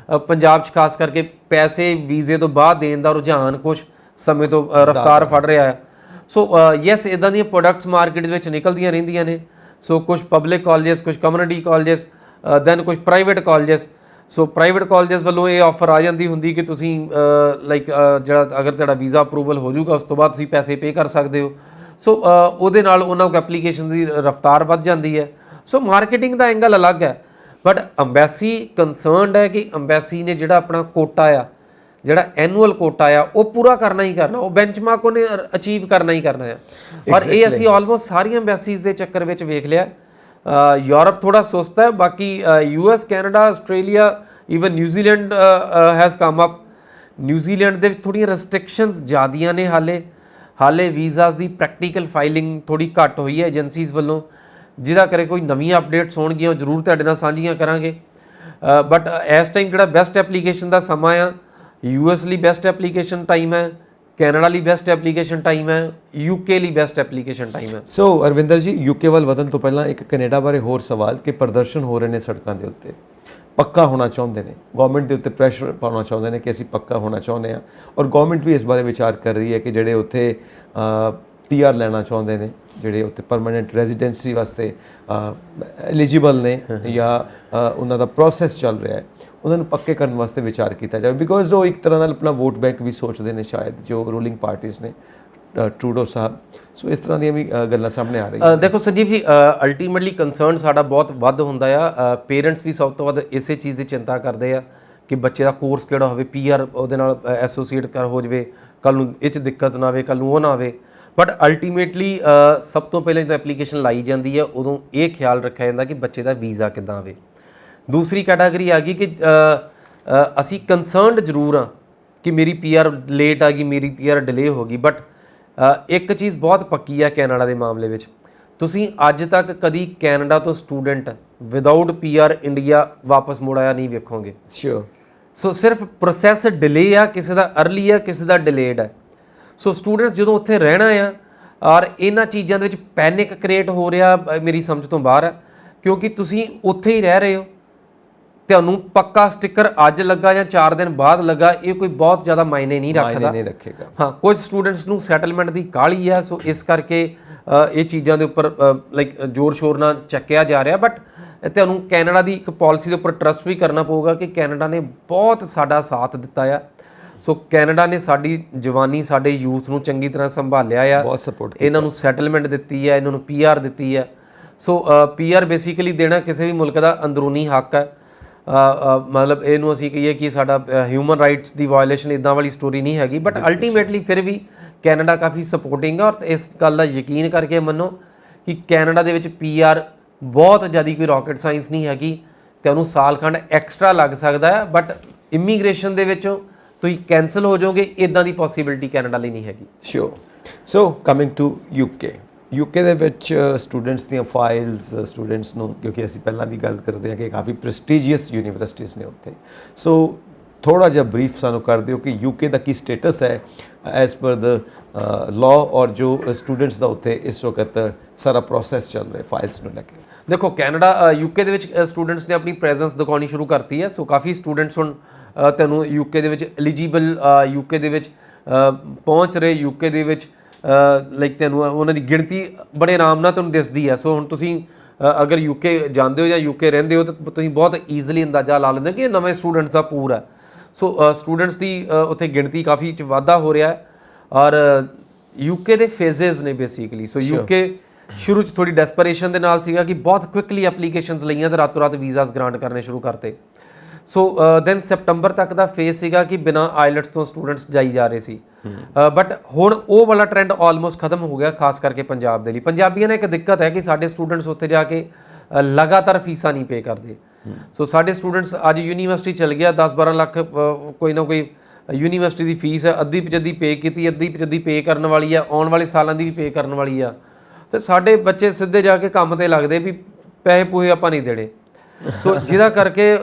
ਪੰਜਾਬ 'ਚ ਖਾਸ ਕਰਕੇ ਪੈਸੇ ਵੀਜ਼ੇ ਤੋਂ ਬਾਅਦ ਦੇਣ ਦਾ ਰੁਝਾਨ ਕੁਝ ਸਮੇਂ ਤੋਂ ਰਫ਼ਤਾਰ ਫੜ ਰਿਹਾ ਹੈ। ਸੋ ਯੈਸ, ਇੱਦਾਂ ਦੀਆਂ ਪ੍ਰੋਡਕਟਸ ਮਾਰਕੀਟ ਵਿੱਚ ਨਿਕਲਦੀਆਂ ਰਹਿੰਦੀਆਂ ਨੇ। ਸੋ ਕੁਝ ਪਬਲਿਕ ਕਾਲਜਸ, ਕੁਝ ਕਮਿਊਨਿਟੀ ਕਾਲਜਸ, ਦੈਨ ਕੁਝ ਪ੍ਰਾਈਵੇਟ ਕਾਲਜਸ। ਸੋ ਪ੍ਰਾਈਵੇਟ ਕਾਲਜਸ ਵੱਲੋਂ ਇਹ ਆਫਰ ਆ ਜਾਂਦੀ ਹੁੰਦੀ ਕਿ ਤੁਸੀਂ ਲਾਈਕ ਜਿਹੜਾ ਅਗਰ ਤੁਹਾਡਾ ਵੀਜ਼ਾ ਅਪਰੂਵਲ ਹੋ ਜਾਊਗਾ ਉਸ ਤੋਂ ਬਾਅਦ ਤੁਸੀਂ ਪੈਸੇ ਪੇ ਕਰ ਸਕਦੇ ਹੋ। ਸੋ ਉਹਦੇ ਨਾਲ ਉਹਨਾਂ ਕੋਲ ਐਪਲੀਕੇਸ਼ਨ ਦੀ ਰਫ਼ਤਾਰ ਵੱਧ ਜਾਂਦੀ ਹੈ। ਸੋ ਮਾਰਕੀਟਿੰਗ ਦਾ ਐਂਗਲ ਅਲੱਗ ਹੈ, ਬਟ ਅੰਬੈਸੀ ਕੰਸਰਨਡ ਹੈ ਕਿ ਅੰਬੈਸੀ ਨੇ ਜਿਹੜਾ ਆਪਣਾ ਕੋਟਾ ਆ, ਜਿਹੜਾ ਐਨੂਅਲ ਕੋਟਾ ਆ, ਉਹ ਪੂਰਾ ਕਰਨਾ ਹੀ ਕਰਨਾ, ਉਹ ਬੈਂਚਮਾਰਕ ਉਹਨੇ ਅਚੀਵ ਕਰਨਾ ਹੀ ਕਰਨਾ ਹੈ। ਔਰ ਇਹ ਅਸੀਂ ਆਲਮੋਸਟ ਸਾਰੀਆਂ ਅੰਬੈਸੀਜ਼ ਦੇ ਚੱਕਰ ਵਿੱਚ ਵੇਖ ਲਿਆ। ਯੂਰਪ ਥੋੜਾ ਸੁਸਤ ਹੈ, ਬਾਕੀ US, Canada, Australia, even New Zealand has come up. New Zealand ਦੇ ਵਿੱਚ ਥੋੜ੍ਹੀਆਂ ਰੈਸਟ੍ਰਿਕਸ਼ਨਸ ਜ਼ਿਆਦੀਆਂ ਨੇ। ਹਾਲੇ ਵੀਜ਼ਾਸ ਦੀ ਪ੍ਰੈਕਟੀਕਲ ਫਾਈਲਿੰਗ ਥੋੜ੍ਹੀ ਘੱਟ ਹੋਈ ਹੈ ਏਜੰਸੀਜ਼ ਵੱਲੋਂ, ਜਿਹਦਾ ਕਰੇ ਕੋਈ ਨਵੀਆਂ ਅਪਡੇਟਸ ਹੋਣਗੀਆਂ ਉਹ ਜ਼ਰੂਰ ਤੁਹਾਡੇ ਨਾਲ ਸਾਂਝੀਆਂ ਕਰਾਂਗੇ। ਬਟ ਇਸ ਟਾਈਮ ਜਿਹੜਾ ਬੈਸਟ ਐਪਲੀਕੇਸ਼ਨ ਦਾ ਸਮਾਂ ਆ, US ਲਈ ਬੈਸਟ ਐਪਲੀਕੇਸ਼ਨ ਟਾਈਮ ਹੈ, ਕੈਨੇਡਾ ਲਈ ਬੈਸਟ ਐਪਲੀਕੇਸ਼ਨ ਟਾਈਮ ਹੈ, UK ਲਈ ਬੈਸਟ ਐਪਲੀਕੇਸ਼ਨ ਟਾਈਮ ਹੈ। ਸੋ ਅਰਵਿੰਦਰ ਜੀ, UK ਵੱਲ ਵਧਣ ਤੋਂ ਪਹਿਲਾਂ ਇੱਕ ਕੈਨੇਡਾ ਬਾਰੇ ਹੋਰ ਸਵਾਲ ਕਿ ਪ੍ਰਦਰਸ਼ਨ ਹੋ ਰਹੇ ਨੇ ਸੜਕਾਂ ਦੇ ਉੱਤੇ, ਪੱਕਾ ਹੋਣਾ ਚਾਹੁੰਦੇ ਨੇ, ਗਵਰਨਮੈਂਟ ਦੇ ਉੱਤੇ ਪ੍ਰੈਸ਼ਰ ਪਾਉਣਾ ਚਾਹੁੰਦੇ ਨੇ ਕਿ ਅਸੀਂ ਪੱਕਾ ਹੋਣਾ ਚਾਹੁੰਦੇ ਹਾਂ, ਔਰ ਗਵਰਨਮੈਂਟ ਵੀ ਇਸ ਬਾਰੇ ਵਿਚਾਰ ਕਰ ਰਹੀ ਹੈ ਕਿ ਜਿਹੜੇ ਉੱਥੇ PR ਲੈਣਾ ਚਾਹੁੰਦੇ ਨੇ, ਜਿਹੜੇ ਉੱਥੇ ਪਰਮਾਨੈਂਟ ਰੈਜ਼ੀਡੈਂਸੀ ਵਾਸਤੇ ਐਲੀਜੀਬਲ ਨੇ ਜਾਂ ਉਹਨਾਂ ਦਾ ਪ੍ਰੋਸੈਸ ਚੱਲ ਰਿਹਾ ਹੈ, ਉਹਨਾਂ ਨੂੰ ਪੱਕੇ ਕਰਨ ਵਾਸਤੇ ਵਿਚਾਰ ਕੀਤਾ ਜਾਵੇ। ਬਿਕੋਜ਼ ਉਹ ਇੱਕ ਤਰ੍ਹਾਂ ਨਾਲ ਆਪਣਾ ਵੋਟ ਬੈਂਕ ਵੀ ਸੋਚਦੇ ਨੇ ਸ਼ਾਇਦ, ਜੋ ਰੂਲਿੰਗ ਪਾਰਟੀਜ਼ ਨੇ। ਟਰੂਡੋ ਸਾਹਿਬ। ਸੋ ਇਸ ਤਰ੍ਹਾਂ ਦੀਆਂ ਵੀ ਗੱਲਾਂ ਸਾਹਮਣੇ ਆ ਰਹੀਆਂ। ਦੇਖੋ ਸੰਜੀਵ ਜੀ, ਅਲਟੀਮੇਟਲੀ ਕੰਸਰਨ ਸਾਡਾ ਬਹੁਤ ਵੱਧ ਹੁੰਦਾ ਆ। ਪੇਰੈਂਟਸ ਵੀ ਸਭ ਤੋਂ ਵੱਧ ਇਸੇ ਚੀਜ਼ ਦੀ ਚਿੰਤਾ ਕਰਦੇ ਆ ਕਿ ਬੱਚੇ ਦਾ ਕੋਰਸ ਕਿਹੜਾ ਹੋਵੇ, PR ਉਹਦੇ ਨਾਲ ਐਸੋਸੀਏਟ ਕਰ ਹੋ ਜਾਵੇ, ਕੱਲ ਨੂੰ ਇਹ 'ਚ ਦਿੱਕਤ ਨਾ ਆਵੇ, ਕੱਲ ਨੂੰ ਉਹ ਨਾ ਆਵੇ। ਬਟ ਅਲਟੀਮੇਟਲੀ ਸਭ ਤੋਂ ਪਹਿਲਾਂ ਜਦੋਂ ਐਪਲੀਕੇਸ਼ਨ ਲਾਈ ਜਾਂਦੀ ਹੈ ਉਦੋਂ ਇਹ ਖਿਆਲ ਰੱਖਿਆ ਜਾਂਦਾ ਕਿ ਬੱਚੇ ਦਾ ਵੀਜ਼ਾ ਕਿੱਦਾਂ ਆਵੇ। ਦੂਸਰੀ ਕੈਟਾਗਰੀ ਆ ਗਈ ਕਿ ਅਸੀਂ ਕੰਸਰਨਡ ਜ਼ਰੂਰ ਹਾਂ ਕਿ ਮੇਰੀ PR ਲੇਟ ਆ ਗਈ, ਮੇਰੀ PR ਡਿਲੇ ਹੋ ਗਈ। ਬਟ ਇੱਕ ਚੀਜ਼ ਬਹੁਤ ਪੱਕੀ ਆ ਕੈਨੇਡਾ ਦੇ ਮਾਮਲੇ ਵਿੱਚ, ਤੁਸੀਂ ਅੱਜ ਤੱਕ ਕਦੀ ਕੈਨੇਡਾ ਤੋਂ ਸਟੂਡੈਂਟ ਵਿਦਆਊਟ PR ਇੰਡੀਆ ਵਾਪਸ ਮੁੜ ਆਇਆ ਨਹੀਂ ਵੇਖੋਗੇ। ਸ਼ੋਰ। ਸੋ ਸਿਰਫ ਪ੍ਰੋਸੈਸ ਡਿਲੇ ਆ, ਕਿਸੇ ਦਾ ਅਰਲੀ ਆ, ਕਿਸੇ ਦਾ ਡਿਲੇਡ ਹੈ। ਸੋ ਸਟੂਡੈਂਟਸ ਜਦੋਂ ਉੱਥੇ ਰਹਿਣਾ ਆ ਔਰ ਇਹਨਾਂ ਚੀਜ਼ਾਂ ਦੇ ਵਿੱਚ ਪੈਨਿਕ ਕ੍ਰੀਏਟ ਹੋ ਰਿਹਾ, ਮੇਰੀ ਸਮਝ ਤੋਂ ਬਾਹਰ ਹੈ। ਕਿਉਂਕਿ ਤੁਸੀਂ ਉੱਥੇ ਹੀ ਰਹਿ ਰਹੇ ਹੋ, ਤੁਹਾਨੂੰ ਪੱਕਾ ਸਟicker ਅੱਜ ਲੱਗਾ ਜਾਂ 4 ਦਿਨ ਬਾਅਦ ਲੱਗਾ, ਇਹ ਕੋਈ ਬਹੁਤ ਜ਼ਿਆਦਾ ਮਾਇਨੇ ਨਹੀਂ ਰੱਖੇਗਾ। ਹਾਂ, ਕੁਝ ਸਟੂਡੈਂਟਸ ਨੂੰ ਸੈਟਲਮੈਂਟ ਦੀ ਕਾਹਲੀ ਆ, ਸੋ ਇਸ ਕਰਕੇ ਇਹ ਚੀਜ਼ਾਂ ਦੇ ਉੱਪਰ ਲਾਈਕ ਜ਼ੋਰ ਸ਼ੋਰ ਨਾਲ ਚੱਕਿਆ ਜਾ ਰਿਹਾ। ਬਟ ਤੁਹਾਨੂੰ ਕੈਨੇਡਾ ਦੀ ਇੱਕ ਪਾਲਿਸੀ ਦੇ ਉੱਪਰ ਟਰਸਟ ਵੀ ਕਰਨਾ ਪਊਗਾ ਕਿ ਕੈਨੇਡਾ ਨੇ ਬਹੁਤ ਸਾਡਾ ਸਾਥ ਦਿੱਤਾ ਆ। ਸੋ ਕੈਨੇਡਾ ਨੇ ਸਾਡੀ ਜਵਾਨੀ, ਸਾਡੇ ਯੂਥ ਨੂੰ ਚੰਗੀ ਤਰ੍ਹਾਂ ਸੰਭਾਲਿਆ ਆ, ਬਹੁਤ ਸਪੋਰਟ ਇਹਨਾਂ ਨੂੰ ਸੈਟਲਮੈਂਟ ਦਿੱਤੀ ਹੈ, ਇਹਨਾਂ ਨੂੰ PR ਦਿੱਤੀ ਹੈ। ਸੋ PR ਬੇਸਿਕਲੀ ਦੇਣਾ ਕਿਸੇ ਵੀ ਮੁਲਕ ਦਾ ਅੰਦਰੂਨੀ ਹੱਕ ਹੈ। ਮਤਲਬ ਇਹਨੂੰ ਅਸੀਂ ਕਹੀਏ ਕਿ ਸਾਡਾ ਹਿਊਮਨ ਰਾਈਟਸ ਦੀ ਵਾਇਲੇਸ਼ਨ ਇੱਦਾਂ ਵਾਲੀ ਸਟੋਰੀ ਨਹੀਂ ਹੈਗੀ। ਬਟ ਅਲਟੀਮੇਟਲੀ ਫਿਰ ਵੀ ਕੈਨੇਡਾ ਕਾਫੀ ਸਪੋਰਟਿੰਗ ਆ। ਔਰ ਇਸ ਗੱਲ ਦਾ ਯਕੀਨ ਕਰਕੇ ਮੰਨੋ ਕਿ ਕੈਨੇਡਾ ਦੇ ਵਿੱਚ PR ਬਹੁਤ ਜ਼ਿਆਦਾ ਕੋਈ ਰਾਕਟ ਸਾਇੰਸ ਨਹੀਂ ਹੈਗੀ, ਤੇ ਉਹਨੂੰ ਸਾਲ ਖੰਡ ਐਕਸਟਰਾ ਲੱਗ ਸਕਦਾ ਹੈ। ਬਟ ਇਮੀਗ੍ਰੇਸ਼ਨ ਦੇ ਵਿੱਚੋਂ ਤੁਸੀਂ ਕੈਂਸਲ ਹੋ ਜਾਓਗੇ, ਇਦਾਂ ਦੀ ਪੋਸੀਬਿਲਿਟੀ ਕੈਨੇਡਾ ਲਈ ਨਹੀਂ ਹੈਗੀ। ਸ਼ੋਰ। ਸੋ ਕਮਿੰਗ ਟੂ UK ਦੇ ਵਿੱਚ ਸਟੂਡੈਂਟਸ ਦੀਆਂ ਫਾਈਲਸ, ਸਟੂਡੈਂਟਸ ਨੂੰ, ਕਿਉਂਕਿ ਅਸੀਂ ਪਹਿਲਾਂ ਵੀ ਗੱਲ ਕਰਦੇ ਹਾਂ ਕਿ ਕਾਫੀ ਪ੍ਰੈਸਟੀਜੀਅਸ ਯੂਨੀਵਰਸਿਟੀਜ਼ ਨੇ ਉੱਥੇ, ਸੋ ਥੋੜਾ ਜਿਹਾ ਬਰੀਫ ਸਾਨੂੰ ਕਰ ਦਿਓ ਕਿ UK ਦਾ ਕੀ ਸਟੇਟਸ ਹੈ ਐਜ਼ ਪਰ ਦ ਲਾਅ, ਔਰ ਜੋ ਸਟੂਡੈਂਟਸ ਦਾ ਉੱਥੇ ਇਸ ਵਕਤ ਸਾਰਾ ਪ੍ਰੋਸੈਸ ਚੱਲ ਰਿਹਾ ਫਾਈਲਸ ਨੂੰ ਲੈ ਕੇ। ਦੇਖੋ ਕੈਨੇਡਾ UK ਦੇ ਵਿੱਚ ਸਟੂਡੈਂਟਸ ਨੇ ਆਪਣੀ ਪ੍ਰੈਜ਼ੈਂਸ ਦਿਖਾਉਣੀ ਸ਼ੁਰੂ ਕਰਤੀ ਹੈ। ਸੋ ਕਾਫੀ ਸਟੂਡੈਂਟਸ ਹੁਣ ਤੁਹਾਨੂੰ UK ਦੇ ਵਿੱਚ ਐਲੀਜੀਬਲ, UK ਦੇ ਵਿੱਚ ਪਹੁੰਚ ਰਹੇ, UK ਦੇ ਵਿੱਚ ਲਾਈਕ ਤੁਹਾਨੂੰ ਉਹਨਾਂ ਦੀ ਗਿਣਤੀ ਬੜੇ ਆਰਾਮ ਨਾਲ ਤੁਹਾਨੂੰ ਦਿਸਦੀ ਹੈ। ਸੋ ਹੁਣ ਤੁਸੀਂ ਅਗਰ UK ਜਾਂਦੇ ਹੋ ਜਾਂ UK ਰਹਿੰਦੇ ਹੋ ਤਾਂ ਤੁਸੀਂ ਬਹੁਤ ਈਜ਼ੀਲੀ ਅੰਦਾਜ਼ਾ ਲਾ ਲੈਂਦੇ ਹੋ ਕਿ ਇਹ ਨਵੇਂ ਸਟੂਡੈਂਟਸ ਦਾ ਪੂਲ ਹੈ। ਸੋ ਸਟੂਡੈਂਟਸ ਦੀ ਉੱਥੇ ਗਿਣਤੀ ਕਾਫੀ 'ਚ ਵਾਧਾ ਹੋ ਰਿਹਾ ਹੈ। ਔਰ UK ਦੇ ਫੇਜ਼ਸ ਨੇ ਬੇਸਿਕਲੀ। ਸੋ UK ਸ਼ੁਰੂ 'ਚ ਥੋੜੀ ਡੈਸਪਰੇਸ਼ਨ ਦੇ ਨਾਲ ਸੀਗਾ ਕਿ ਬਹੁਤ ਕੁਇਕਲੀ ਐਪਲੀਕੇਸ਼ਨਸ ਲਈਆਂ ਤੇ ਰਾਤੋਂ ਰਾਤ ਵੀਜ਼ਾਸ ਗ੍ਰਾਂਟ ਕਰਨੇ ਸ਼ੁਰੂ ਕਰਤੇ। ਸੋ ਦੈਨ ਸੈਪਟੰਬਰ ਤੱਕ ਦਾ ਫੇਜ਼ ਸੀਗਾ ਕਿ ਬਿਨਾਂ ਆਈਲੈਟਸ ਤੋਂ ਸਟੂਡੈਂਟਸ ਜਾਈ ਜਾ ਰਹੇ ਸੀ। ਬਟ ਹੁਣ ਉਹ ਵਾਲਾ ਟ੍ਰੈਂਡ ਆਲਮੋਸਟ ਖਤਮ ਹੋ ਗਿਆ, ਖਾਸ ਕਰਕੇ ਪੰਜਾਬ ਦੇ ਲਈ। ਪੰਜਾਬੀਆਂ ਨੇ ਇੱਕ ਦਿੱਕਤ ਹੈ ਕਿ ਸਾਡੇ ਸਟੂਡੈਂਟਸ ਉੱਥੇ ਜਾ ਕੇ ਲਗਾਤਾਰ ਫੀਸਾਂ ਨਹੀਂ ਪੇ ਕਰਦੇ। ਸੋ ਸਾਡੇ ਸਟੂਡੈਂਟਸ ਅੱਜ ਯੂਨੀਵਰਸਿਟੀ ਚਲ ਗਿਆ, 10-12 ਲੱਖ ਕੋਈ ਨਾ ਕੋਈ ਯੂਨੀਵਰਸਿਟੀ ਦੀ ਫੀਸ ਹੈ, ਅੱਧੀ ਪਚੱਧੀ ਪੇ ਕੀਤੀ, ਅੱਧੀ ਪਚੱਧੀ ਪੇ ਕਰਨ ਵਾਲੀ ਆ, ਆਉਣ ਵਾਲੇ ਸਾਲਾਂ ਦੀ ਵੀ ਪੇ ਕਰਨ ਵਾਲੀ ਆ। ਤੇ ਸਾਡੇ ਬੱਚੇ ਸਿੱਧੇ ਜਾ ਕੇ ਕੰਮ ਤੇ ਲੱਗਦੇ ਵੀ ਪੈਸੇ ਪੂਹੇ ਆਪਾਂ ਨਹੀਂ ਦੇਣੇ। ਸੋ ਜਿਹਦਾ ਕਰਕੇ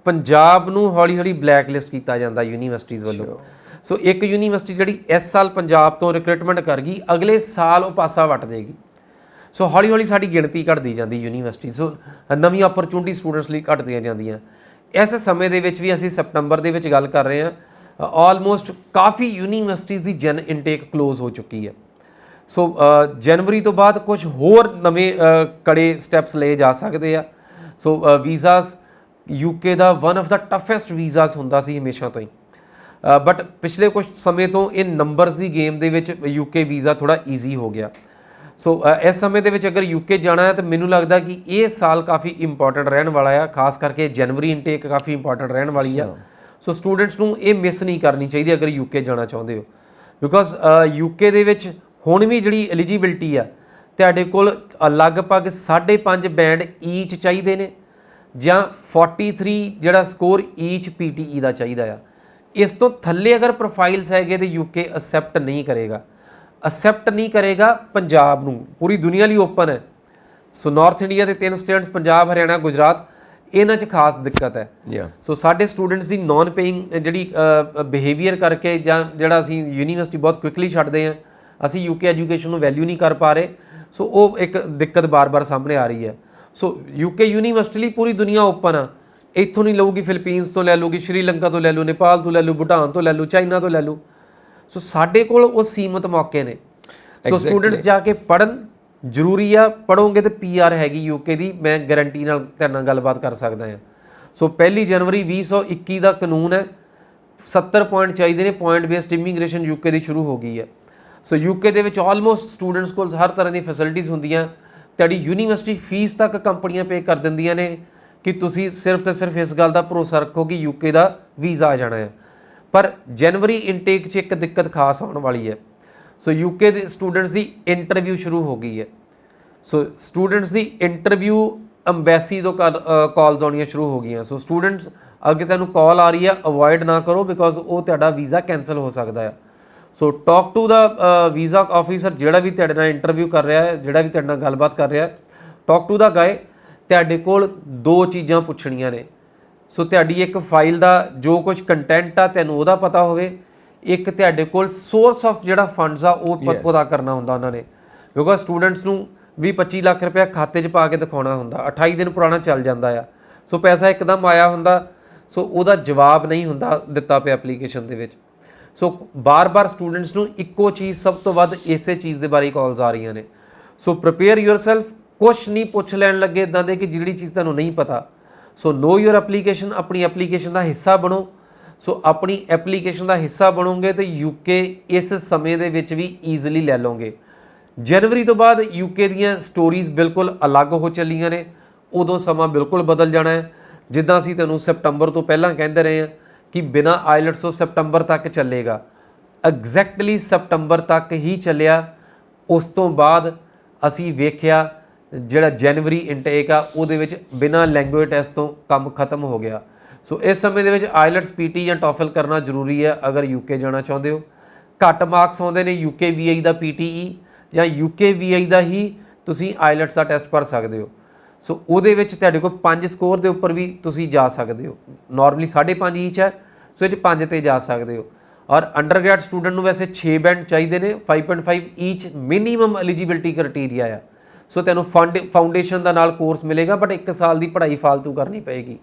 ਪੰਜਾਬ ਨੂੰ ਹੌਲੀ ਹੌਲੀ ਬਲੈਕ ਲਿਸਟ ਕੀਤਾ ਜਾਂਦਾ ਯੂਨੀਵਰਸਿਟੀਜ਼ ਵੱਲੋਂ। ਸੋ ਇੱਕ ਯੂਨੀਵਰਸਿਟੀ ਜਿਹੜੀ ਇਸ ਸਾਲ ਪੰਜਾਬ ਤੋਂ ਰਿਕਰੂਟਮੈਂਟ ਕਰ ਗਈ, ਅਗਲੇ ਸਾਲ ਉਹ ਪਾਸਾ ਵੱਟ ਦੇਗੀ। ਸੋ ਹੌਲੀ ਹੌਲੀ ਸਾਡੀ ਗਿਣਤੀ ਘਟਦੀ ਜਾਂਦੀ ਯੂਨੀਵਰਸਿਟੀ। ਸੋ ਨਵੀਂ ਅਪਰਚੁਨਿਟੀ ਸਟੂਡੈਂਟਸ ਲਈ ਘਟਦੀਆਂ ਜਾਂਦੀਆਂ। ਇਸ ਸਮੇਂ ਦੇ ਵਿੱਚ ਵੀ ਅਸੀਂ ਸੈਪਟੰਬਰ ਦੇ ਵਿੱਚ ਗੱਲ ਕਰ ਰਹੇ ਹਾਂ, ਆਲਮੋਸਟ ਕਾਫੀ ਯੂਨੀਵਰਸਿਟੀਜ਼ ਦੀ ਜਨ ਇਨਟੇਕ ਕਲੋਜ਼ ਹੋ ਚੁੱਕੀ ਹੈ। ਸੋ ਜਨਵਰੀ ਤੋਂ ਬਾਅਦ ਕੁਝ ਹੋਰ ਨਵੇਂ ਕੜੇ ਸਟੈਪਸ ਲਏ ਜਾ ਸਕਦੇ ਆ। ਸੋ ਵੀਜ਼ਾਸ UK ਦਾ one of the toughest visas ਹੁੰਦਾ ਸੀ ਹਮੇਸ਼ਾ ਤੋਂ ਹੀ। ਬਟ ਪਿਛਲੇ ਕੁਝ ਸਮੇਂ ਤੋਂ ਇਹ ਨੰਬਰਸ ਦੀ ਗੇਮ ਦੇ ਵਿੱਚ UK ਵੀਜ਼ਾ ਥੋੜਾ ਈਜ਼ੀ ਹੋ ਗਿਆ। ਸੋ ਇਸ ਸਮੇਂ ਦੇ ਵਿੱਚ ਅਗਰ UK ਜਾਣਾ ਹੈ ਤਾਂ ਮੈਨੂੰ ਲੱਗਦਾ ਕਿ ਇਹ ਸਾਲ ਕਾਫੀ ਇੰਪੋਰਟੈਂਟ ਰਹਿਣ ਵਾਲਾ ਆ, ਖਾਸ ਕਰਕੇ ਜਨਵਰੀ ਇਨਟੇਕ ਕਾਫੀ ਇੰਪੋਰਟੈਂਟ ਰਹਿਣ ਵਾਲੀ ਆ। ਸੋ ਸਟੂਡੈਂਟਸ ਨੂੰ ਇਹ ਮਿਸ ਨਹੀਂ ਕਰਨੀ ਚਾਹੀਦੀ ਅਗਰ UK ਜਾਣਾ ਚਾਹੁੰਦੇ ਹੋ, ਬਿਕੋਜ਼ UK ਦੇ ਵਿੱਚ ਹੁਣ ਵੀ ਜਿਹੜੀ ਐਲੀਜੀਬਿਲਟੀ ਆ ਤੁਹਾਡੇ ਕੋਲ ਲਗਭਗ 5.5 ਬੈਂਡ ਈਚ ਚਾਹੀਦੇ ਨੇ, ਜਾਂ 43 ਜਿਹੜਾ ਸਕੋਰ ਈਚ PTE ਦਾ ਚਾਹੀਦਾ ਆ। ਇਸ ਤੋਂ ਥੱਲੇ ਅਗਰ ਪ੍ਰੋਫਾਈਲਸ ਹੈਗੇ ਤੇ UK ਅਸੈਪਟ ਨਹੀਂ ਕਰੇਗਾ ਪੰਜਾਬ ਨੂੰ। ਪੂਰੀ ਦੁਨੀਆ ਲਈ ਓਪਨ ਹੈ। ਸੋ ਨਾਰਥ ਇੰਡੀਆ ਦੇ 3 ਸਟੇਟਸ ਪੰਜਾਬ, ਹਰਿਆਣਾ, ਗੁਜਰਾਤ, ਇਹਨਾਂ 'ਚ ਖਾਸ ਦਿੱਕਤ ਹੈ। ਸੋ ਸਾਡੇ ਸਟੂਡੈਂਟਸ ਦੀ ਨਾਨ ਪੇਇੰਗ ਜਿਹੜੀ ਬਿਹੇਵੀਅਰ ਕਰਕੇ ਜਾਂ ਜਿਹੜਾ ਅਸੀਂ ਯੂਨੀਵਰਸਿਟੀ ਬਹੁਤ ਕੁਇਕਲੀ ਛੱਡਦੇ ਹਾਂ, ਅਸੀਂ UK ਐਜੂਕੇਸ਼ਨ ਨੂੰ ਵੈਲਿਊ ਨਹੀਂ ਕਰ ਪਾ ਰਹੇ। ਸੋ ਉਹ ਇੱਕ ਦਿੱਕਤ ਬਾਰ-ਬਾਰ ਸਾਹਮਣੇ ਆ ਰਹੀ ਹੈ। ਸੋ UK ਯੂਨੀਵਰਸਿਟੀ ਲਈ ਪੂਰੀ ਦੁਨੀਆ ਓਪਨ ਆ। ਇੱਥੋਂ ਨਹੀਂ ਲਊਗੀ, ਫਿਲੀਪੀਨਸ ਤੋਂ ਲੈ ਲੂਗੀ, ਸ਼੍ਰੀਲੰਕਾ ਤੋਂ ਲੈ ਲੂ, ਨੇਪਾਲ ਤੋਂ ਲੈ ਲੂ, ਭੂਟਾਨ ਤੋਂ ਲੈ ਲੂ, ਚਾਈਨਾ ਤੋਂ ਲੈ ਲੂ। ਸੋ ਸਾਡੇ ਕੋਲ ਉਹ ਸੀਮਤ ਮੌਕੇ ਨੇ। ਸੋ ਸਟੂਡੈਂਟਸ ਜਾ ਕੇ ਪੜ੍ਹਨ ਜ਼ਰੂਰੀ ਆ। ਪੜ੍ਹੋਗੇ ਤੇ PR ਹੈਗੀ UK ਦੀ, ਮੈਂ ਗਾਰੰਟੀ ਨਾਲ ਤੁਹਾਡੇ ਨਾਲ ਗੱਲਬਾਤ ਕਰ ਸਕਦਾ ਹਾਂ। ਸੋ 1 ਜਨਵਰੀ 2021 ਦਾ ਕਾਨੂੰਨ ਹੈ, 70 ਪੁਆਇੰਟ ਚਾਹੀਦੇ ਨੇ। ਪੁਆਇੰਟ ਬੇਸਡ ਇਮੀਗ੍ਰੇਸ਼ਨ UK ਦੀ ਸ਼ੁਰੂ ਹੋ ਗਈ ਹੈ। ਸੋ ਯੂਕੇ ਦੇ ਵਿੱਚ ਆਲਮੋਸਟ ਸਟੂਡੈਂਟਸ ਕੋਲ ਹਰ ਤਰ੍ਹਾਂ ਦੀ ਫੈਸਿਲਿਟੀਜ਼ ਹੁੰਦੀਆਂ, ਤੁਹਾਡੀ ਯੂਨੀਵਰਸਿਟੀ ਫੀਸ ਤੱਕ ਕੰਪਨੀਆਂ ਪੇ ਕਰ ਦਿੰਦੀਆਂ ਨੇ ਕਿ ਤੁਸੀਂ ਸਿਰਫ ਤੇ ਸਿਰਫ ਇਸ ਗੱਲ ਦਾ ਭਰੋਸਾ ਰੱਖੋ ਕਿ ਯੂਕੇ ਦਾ ਵੀਜ਼ਾ ਆ ਜਾਣਾ ਹੈ। ਪਰ ਜਨਵਰੀ ਇਨਟੇਕ 'ਚ ਇੱਕ ਦਿੱਕਤ ਖਾਸ ਆਉਣ ਵਾਲੀ ਹੈ। ਸੋ ਯੂਕੇ ਦੇ ਸਟੂਡੈਂਟਸ ਦੀ ਇੰਟਰਵਿਊ ਸ਼ੁਰੂ ਹੋ ਗਈ ਹੈ। ਸੋ ਸਟੂਡੈਂਟਸ ਦੀ ਇੰਟਰਵਿਊ ਅੰਬੈਸੀ ਤੋਂ ਕਾਲਸ ਆਉਣੀਆਂ ਸ਼ੁਰੂ ਹੋ ਗਈਆਂ। ਸੋ ਸਟੂਡੈਂਟਸ ਅੱਗੇ ਤੁਹਾਨੂੰ ਕਾਲ ਆ ਰਹੀ ਹੈ, ਅਵੋਇਡ ਨਾ ਕਰੋ ਬਿਕੋਜ਼ ਉਹ ਤੁਹਾਡਾ ਵੀਜ਼ਾ ਕੈਂਸਲ ਹੋ ਸਕਦਾ ਹੈ। So talk to the visa officer, ਜਿਹੜਾ ਵੀ ਤੁਹਾਡੇ ਨਾਲ ਇੰਟਰਵਿਊ ਕਰ ਰਿਹਾ ਹੈ, ਜਿਹੜਾ ਵੀ ਤੁਹਾਡੇ ਨਾਲ ਗੱਲਬਾਤ ਕਰ ਰਿਹਾ ਹੈ, ਟਾਕ ਟੂ ਦਾ ਗਾਏ। ਤੁਹਾਡੇ ਕੋਲ 2 ਚੀਜ਼ਾਂ ਪੁੱਛਣੀਆਂ ਨੇ। ਸੋ ਤੁਹਾਡੀ ਇੱਕ ਫਾਈਲ ਦਾ ਜੋ ਕੁਝ ਕੰਟੈਂਟ ਆ ਤੁਹਾਨੂੰ ਉਹਦਾ ਪਤਾ ਹੋਵੇ, ਇੱਕ ਤੁਹਾਡੇ ਕੋਲ ਸੋਰਸ ਆਫ ਜਿਹੜਾ ਫੰਡਸ ਆ ਉਹ ਪਤਾ ਕਰਨਾ ਹੁੰਦਾ ਉਹਨਾਂ ਨੇ, ਬਿਕੋਜ਼ ਸਟੂਡੈਂਟਸ ਨੂੰ 20-25 ਲੱਖ ਰੁਪਏ ਖਾਤੇ 'ਚ ਪਾ ਕੇ ਦਿਖਾਉਣਾ ਹੁੰਦਾ, 28 ਦਿਨ ਪੁਰਾਣਾ ਚੱਲ ਜਾਂਦਾ ਆ। ਸੋ ਪੈਸਾ ਇੱਕਦਮ ਆਇਆ ਹੁੰਦਾ, ਸੋ ਉਹਦਾ ਜਵਾਬ ਨਹੀਂ ਹੁੰਦਾ ਦਿੱਤਾ ਪਿਆ ਐਪਲੀਕੇਸ਼ਨ ਦੇ ਵਿੱਚ। ਸੋ ਬਾਰ-ਬਾਰ ਸਟੂਡੈਂਟਸ ਨੂੰ ਇੱਕੋ ਚੀਜ਼ ਸਭ ਤੋਂ ਵੱਧ ਇਸੇ ਚੀਜ਼ ਦੇ ਬਾਰੇ ਕਾਲਸ ਆ ਰਹੀਆਂ ਨੇ। ਸੋ ਪ੍ਰੀਪੇਅਰ ਯੋਰਸੈਲਫ, ਕੁਛ ਨਹੀਂ ਪੁੱਛ ਲੈਣ ਲੱਗੇ ਇੱਦਾਂ ਦੇ ਕਿ ਜਿਹੜੀ ਚੀਜ਼ ਤੁਹਾਨੂੰ ਨਹੀਂ ਪਤਾ। ਸੋ ਨੋ ਯੋਰ ਐਪਲੀਕੇਸ਼ਨ, ਆਪਣੀ ਐਪਲੀਕੇਸ਼ਨ ਦਾ ਹਿੱਸਾ ਬਣੋ। ਸੋ ਆਪਣੀ ਐਪਲੀਕੇਸ਼ਨ ਦਾ ਹਿੱਸਾ ਬਣੋਗੇ ਤੇ ਯੂਕੇ ਇਸ ਸਮੇਂ ਦੇ ਵਿੱਚ ਵੀ ਈਜ਼ੀਲੀ ਲੈ ਲਓਗੇ। ਜਨਵਰੀ ਤੋਂ ਬਾਅਦ ਯੂਕੇ ਦੀਆਂ ਸਟੋਰੀਜ਼ ਬਿਲਕੁਲ ਅਲੱਗ ਹੋ ਚੱਲੀਆਂ ਨੇ, ਉਦੋਂ ਸਮਾਂ ਬਿਲਕੁਲ ਬਦਲ ਜਾਣਾ ਹੈ। ਜਿੱਦਾਂ ਅਸੀਂ ਤੁਹਾਨੂੰ ਸੈਪਟੰਬਰ ਤੋਂ ਪਹਿਲਾਂ ਕਹਿੰਦੇ ਰਹੇ ਹਾਂ ਕਿ ਬਿਨਾਂ ਆਈਲੈਟਸ ਤੋਂ ਸੈਪਟੰਬਰ ਤੱਕ ਚੱਲੇਗਾ, ਐਗਜ਼ੈਕਟਲੀ ਸੈਪਟੰਬਰ ਤੱਕ ਹੀ ਚੱਲਿਆ। ਉਸ ਤੋਂ ਬਾਅਦ ਅਸੀਂ ਵੇਖਿਆ ਜਿਹੜਾ ਜਨਵਰੀ ਇਨਟੇਕ ਆ ਉਹਦੇ ਵਿੱਚ ਬਿਨਾਂ ਲੈਂਗੁਏਜ ਟੈਸਟ ਤੋਂ ਕੰਮ ਖਤਮ ਹੋ ਗਿਆ। ਸੋ ਇਸ ਸਮੇਂ ਦੇ ਵਿੱਚ ਆਈਲੈਟਸ ਪੀਟੀ ਜਾਂ ਟੋਫਲ ਕਰਨਾ ਜ਼ਰੂਰੀ ਹੈ ਅਗਰ ਯੂਕੇ ਜਾਣਾ ਚਾਹੁੰਦੇ ਹੋ। ਘੱਟ ਮਾਰਕਸ ਆਉਂਦੇ ਨੇ ਯੂਕੇ ਵੀਆਈ ਦਾ ਪੀਟੀਈ ਜਾਂ ਯੂਕੇ ਵੀਆਈ ਦਾ ਹੀ ਤੁਸੀਂ ਆਈਲੈਟਸ ਦਾ ਟੈਸਟ ਭਰ ਸਕਦੇ ਹੋ। ਸੋ ਉਹਦੇ ਵਿੱਚ ਤੁਹਾਡੇ ਕੋਲ 5 ਸਕੋਰ ਦੇ ਉੱਪਰ ਵੀ ਤੁਸੀਂ ਜਾ ਸਕਦੇ ਹੋ। ਨਾਰਮਲੀ 5.5 ਈਚ ਹੈ, ਸੋ ਇਹ 'ਚ 5 ਤੇ ਜਾ ਸਕਦੇ ਹੋ। ਔਰ ਅੰਡਰਗ੍ਰੈਡ ਸਟੂਡੈਂਟ ਨੂੰ ਵੈਸੇ 6 ਬੈਂਡ ਚਾਹੀਦੇ ਨੇ, 5.5 ਈਚ ਮਿਨੀਮਮ ਐਲੀਜੀਬਿਲਟੀ ਕ੍ਰਾਈਟੇਰੀਆ ਆ। ਸੋ ਤੁਹਾਨੂੰ ਫਾਊਂਡੇਸ਼ਨ ਦਾ ਨਾਲ ਕੋਰਸ ਮਿਲੇਗਾ, ਬਟ 1 ਸਾਲ ਦੀ ਪੜ੍ਹਾਈ ਫਾਲਤੂ ਕਰਨੀ ਪਏਗੀ।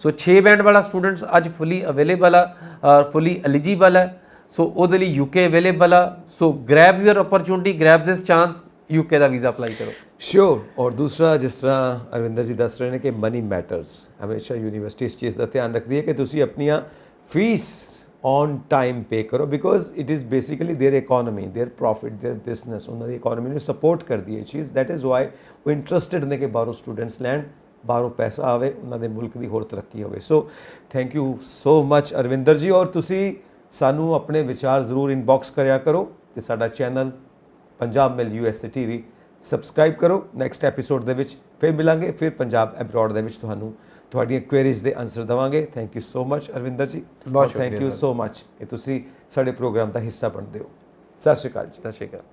ਸੋ 6 ਬੈਂਡ ਵਾਲਾ ਸਟੂਡੈਂਟਸ ਅੱਜ ਫੁੱਲੀ ਅਵੇਲੇਬਲ ਆ, ਫੁੱਲੀ ਐਲੀਜੀਬਲ ਹੈ। ਸੋ ਉਹਦੇ ਲਈ ਯੂਕੇ ਅਵੇਲੇਬਲ ਆ। So grab your opportunity, grab this chance, UK ਦਾ ਵੀਜ਼ਾ ਅਪਲਾਈ ਕਰੋ। श्योर। और दूसरा, जिस तरह अरविंदर जी दस रहे हैं कि मनी मैटर्स, हमेशा यूनिवर्सिटी इस चीज़ का ध्यान रखती है कि तुसी अपनियां फीस ऑन टाइम पे करो, because it is basically there economy, their profit, their business, उन्होंने इकोनॉमी ने सपोर्ट कर दी है चीज़। दैट इज़ वाई वो इंटरस्टिड ने कि बाहरों स्टूडेंट्स लैंड, बाहरों पैसा आवे, उन्होंने मुल्क की होर तरक्की होवे। So thank you so much Arvinder ji. और तुसी सानू अपने विचार ज़रूर इनबॉक्स करया करो ते साडा चैनल पंजाब मिल USA TV ਸਬਸਕ੍ਰਾਈਬ ਕਰੋ। ਨੈਕਸਟ ਐਪੀਸੋਡ ਦੇ ਵਿੱਚ ਫਿਰ ਮਿਲਾਂਗੇ, ਫਿਰ ਪੰਜਾਬ ਐਬਰੋਡ ਦੇ ਵਿੱਚ ਤੁਹਾਨੂੰ ਤੁਹਾਡੀਆਂ ਕੁਐਰੀਜ਼ ਦੇ ਆਨਸਰ ਦੇਵਾਂਗੇ। Thank you so much Arvinder ji, ਬਹੁਤ ਥੈਂਕ ਯੂ ਸੋ ਮਚ ਕਿ ਤੁਸੀਂ ਸਾਡੇ ਪ੍ਰੋਗਰਾਮ ਦਾ ਹਿੱਸਾ ਬਣਦੇ ਹੋ। ਸਤਿ ਸ਼੍ਰੀ ਅਕਾਲ ਜੀ। ਸਤਿ ਸ਼੍ਰੀ ਅਕਾਲ।